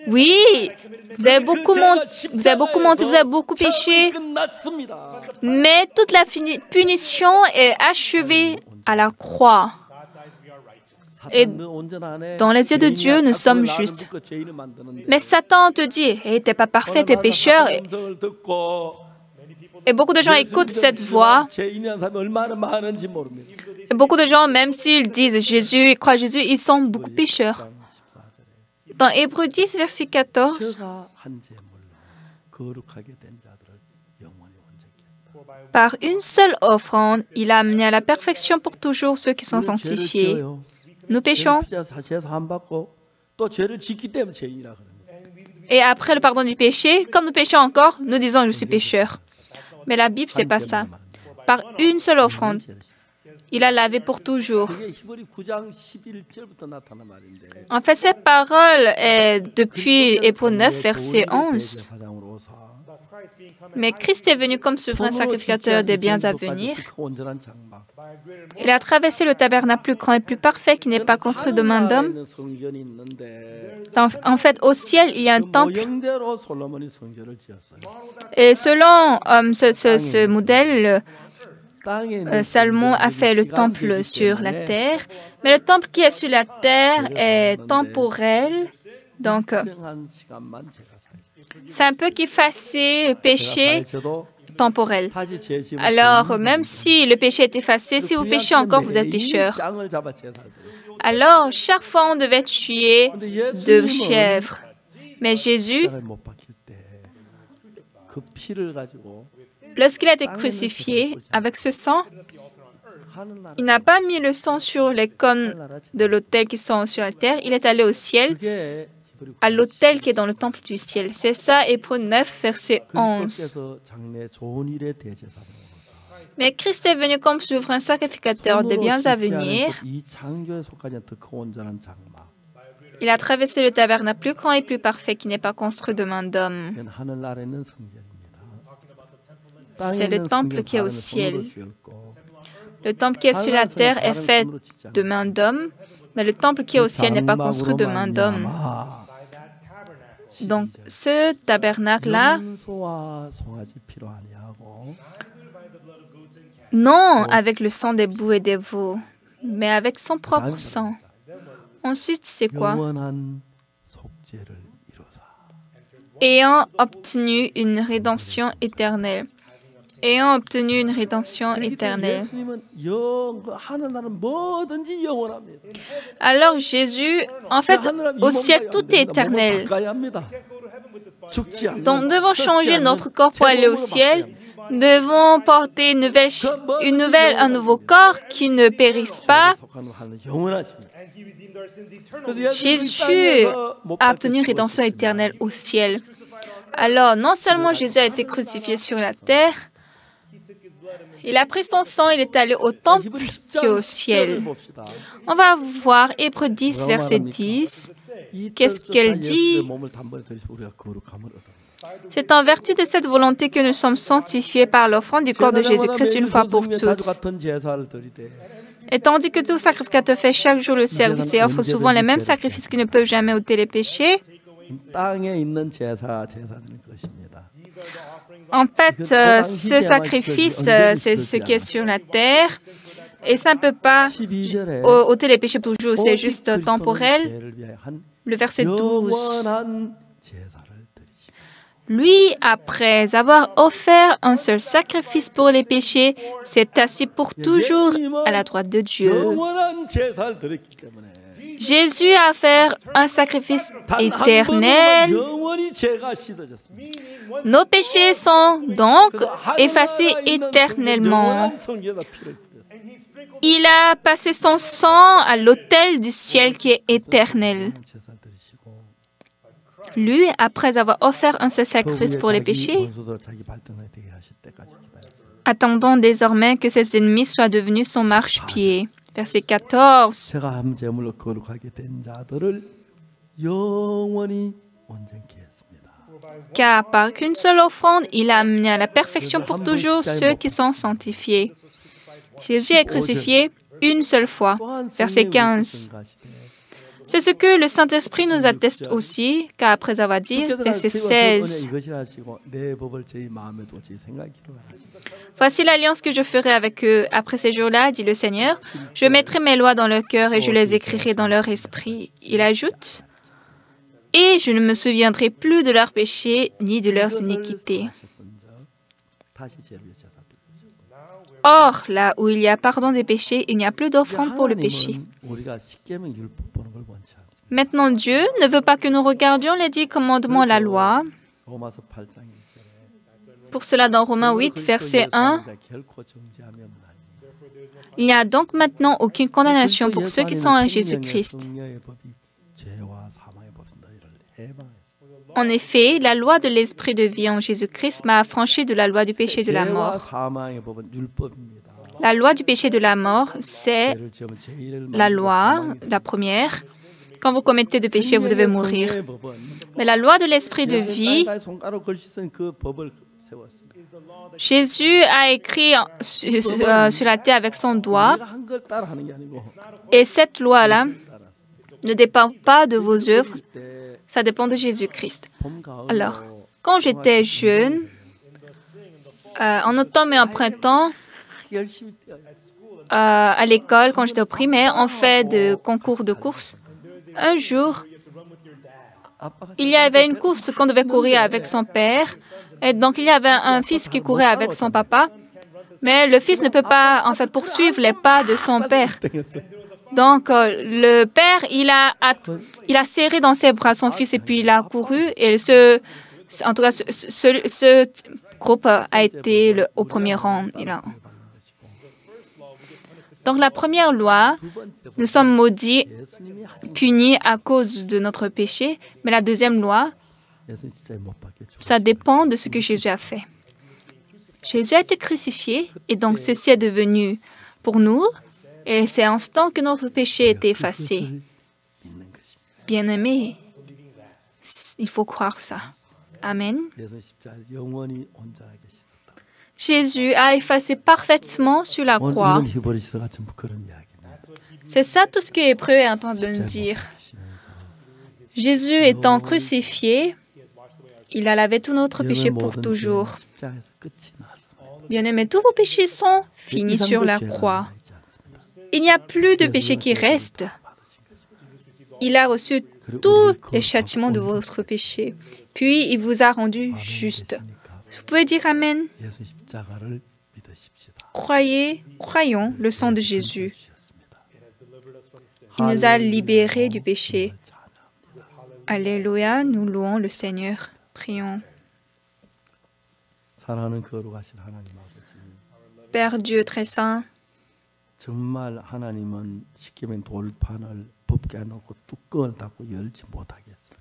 Oui, vous avez beaucoup menti, vous avez beaucoup péché. Mais toute la punition est achevée à la croix. Et dans les yeux de Dieu, nous sommes justes. Mais Satan te dit, hey, t'es pas parfait, t'es pécheur. Et beaucoup de gens écoutent cette voix. Et beaucoup de gens, même s'ils disent Jésus, ils croient Jésus, ils sont beaucoup pécheurs. Dans Hébreux 10, verset 14, Par une seule offrande, il a amené à la perfection pour toujours ceux qui sont 우리는 죄를 sanctifiés. 지어요. Nous péchons. 제사 안 받고 또 죄를 짓기 때문에 죄인이라 그럽니다. Et après le pardon du péché, quand nous péchons encore, nous disons je suis pécheur. Mais la Bible, c'est pas ça. Par une seule offrande, il a lavé pour toujours. 그게 히브리 9장 11절부터 나타난 말인데. En fait, cette parole est depuis Hébreux 9, verset 11. Mais Christ est venu comme souverain sacrificateur des biens à venir. Il a traversé le tabernacle plus grand et plus parfait qui n'est pas construit de main d'homme. En fait, au ciel, il y a un temple. Et selon ce modèle, Salomon a fait le temple sur la terre. Mais le temple qui est sur la terre est temporel. Donc, c'est un peu qui effacer le péché temporel. Alors, même si le péché est effacé, si vous péchez encore, vous êtes pécheur. Alors, chaque fois, on devait tuer 2 chèvres. Mais Jésus, lorsqu'il a été crucifié, avec ce sang, il n'a pas mis le sang sur les cônes de l'autel qui sont sur la terre. Il est allé au ciel, à l'autel qui est dans le temple du ciel. C'est ça, Hébreux 9, verset 11. Mais Christ est venu comme souverain sacrificateur des biens à venir. Il a traversé le tabernacle plus grand et plus parfait qui n'est pas construit de main d'homme. C'est le temple qui est au ciel. Le temple qui est sur la terre est fait de main d'homme, mais le temple qui est au ciel n'est pas construit de main d'homme. Donc, ce tabernacle-là, non avec le sang des boucs et des veaux, mais avec son propre sang. Ensuite, c'est quoi? Ayant obtenu une rédemption éternelle. Ayant obtenu une rédemption éternelle. Alors Jésus, en fait, au ciel, tout est éternel. Donc nous devons changer notre corps pour aller au ciel. Nous devons porter un nouveau corps qui ne périsse pas. Jésus a obtenu une rédemption éternelle au ciel. Alors, non seulement Jésus a été crucifié sur la terre, il a pris son sang, il est allé au temple qui est au ciel. On va voir Hébreux 10, verset 10. Qu'est-ce qu'elle dit? C'est en vertu de cette volonté que nous sommes sanctifiés par l'offrande du corps de Jésus-Christ une fois pour toutes. Et tandis que tout sacrificateur fait chaque jour le service et offre souvent les mêmes sacrifices qui ne peuvent jamais ôter les péchés, en fait, ce sacrifice, c'est ce qui est sur la terre. Et ça ne peut pas ôter les péchés toujours, c'est juste temporel. Le verset 12. Lui, après avoir offert un seul sacrifice pour les péchés, s'est assis pour toujours à la droite de Dieu. Jésus a fait un sacrifice éternel. Nos péchés sont donc effacés éternellement. Il a passé son sang à l'autel du ciel qui est éternel. Lui, après avoir offert un seul sacrifice pour les péchés, attendons désormais que ses ennemis soient devenus son marchepied. Verset 14. Car par qu'une seule offrande, il a amené à la perfection pour toujours ceux qui sont sanctifiés. Jésus est crucifié une seule fois. Verset 15. C'est ce que le Saint-Esprit nous atteste aussi, car après avoir dit, verset 16, « Voici l'alliance que je ferai avec eux après ces jours-là, dit le Seigneur. Je mettrai mes lois dans leur cœur et je les écrirai dans leur esprit. » Il ajoute, « Et je ne me souviendrai plus de leurs péchés ni de leurs iniquités. » Or, là où il y a pardon des péchés, il n'y a plus d'offrande pour le péché. Maintenant, Dieu ne veut pas que nous regardions les 10 commandements, la loi. pour cela dans Romains 8, verset 1, il n'y a donc maintenant aucune condamnation pour ceux qui sont en Jésus-Christ. En effet, la loi de l'esprit de vie en Jésus-Christ m'a affranchi de la loi du péché et de la mort. La loi du péché et de la mort, c'est la loi, la première. Quand vous commettez de péché, vous devez mourir. Mais la loi de l'esprit de vie, Jésus a écrit sur la terre avec son doigt. Et cette loi-là ne dépend pas de vos œuvres, ça dépend de Jésus-Christ. Alors, quand j'étais jeune, en automne et en printemps, à l'école, quand j'étais au primaire, on fait de concours de course. Un jour, il y avait une course qu'on devait courir avec son père. Et donc, il y avait un fils qui courait avec son papa. Mais le fils ne peut pas, en fait, poursuivre les pas de son père. Donc, le père, il a serré dans ses bras son fils et puis il a couru. Et en tout cas, ce groupe a été au premier rang. Donc, la première loi, nous sommes maudits, punis à cause de notre péché. Mais la deuxième loi, ça dépend de ce que Jésus a fait. Jésus a été crucifié et donc ceci est devenu pour nous. Et c'est en ce temps que notre péché est effacé. Bien-aimés, il faut croire ça. Amen. Jésus a effacé parfaitement sur la croix. C'est ça tout ce que Hébreu est en train de nous dire. Jésus étant crucifié, il a lavé tous notre péché pour toujours. Bien-aimés, tous vos péchés sont finis sur la croix. Il n'y a plus de péché qui reste. Il a reçu tous les châtiments de votre péché. Puis, il vous a rendu juste. Vous pouvez dire Amen. Croyons le sang de Jésus. Il nous a libérés du péché. Alléluia, nous louons le Seigneur. Prions. Père Dieu très saint, 정말 하나님은 십계명 돌판을 법게 해놓고 뚜껑을 닫고 열지 못하게 했어요.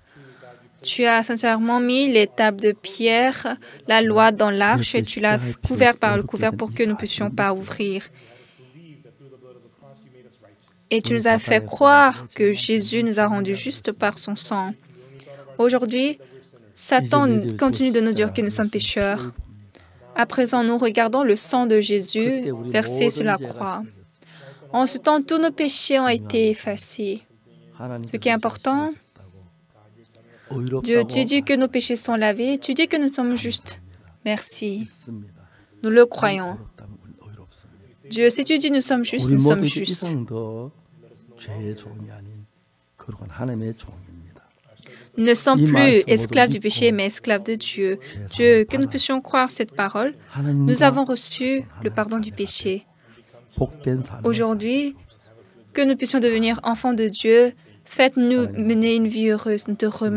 tu as sincèrement mis les tables de pierre, la loi dans l'arche et tu l'as couvert par le couvert pour que nous ne puissions pas ouvrir. Et tu nous as fait croire que Jésus nous a rendus justes par son sang. Aujourd'hui, Satan continue de nous dire que nous sommes pécheurs. À présent, nous regardons le sang de Jésus versé sur la croix. En ce temps, tous nos péchés ont été effacés. Ce qui est important, Dieu, tu dis que nos péchés sont lavés, tu dis que nous sommes justes. Merci. Nous le croyons. Dieu, si tu dis nous sommes justes, nous sommes justes. Nous ne sommes plus esclaves du péché, mais esclaves de Dieu. Dieu, que nous puissions croire cette parole, nous avons reçu le pardon du péché. Aujourd'hui, que nous puissions devenir enfants de Dieu, faites-nous mener une vie heureuse. Nous te remercions.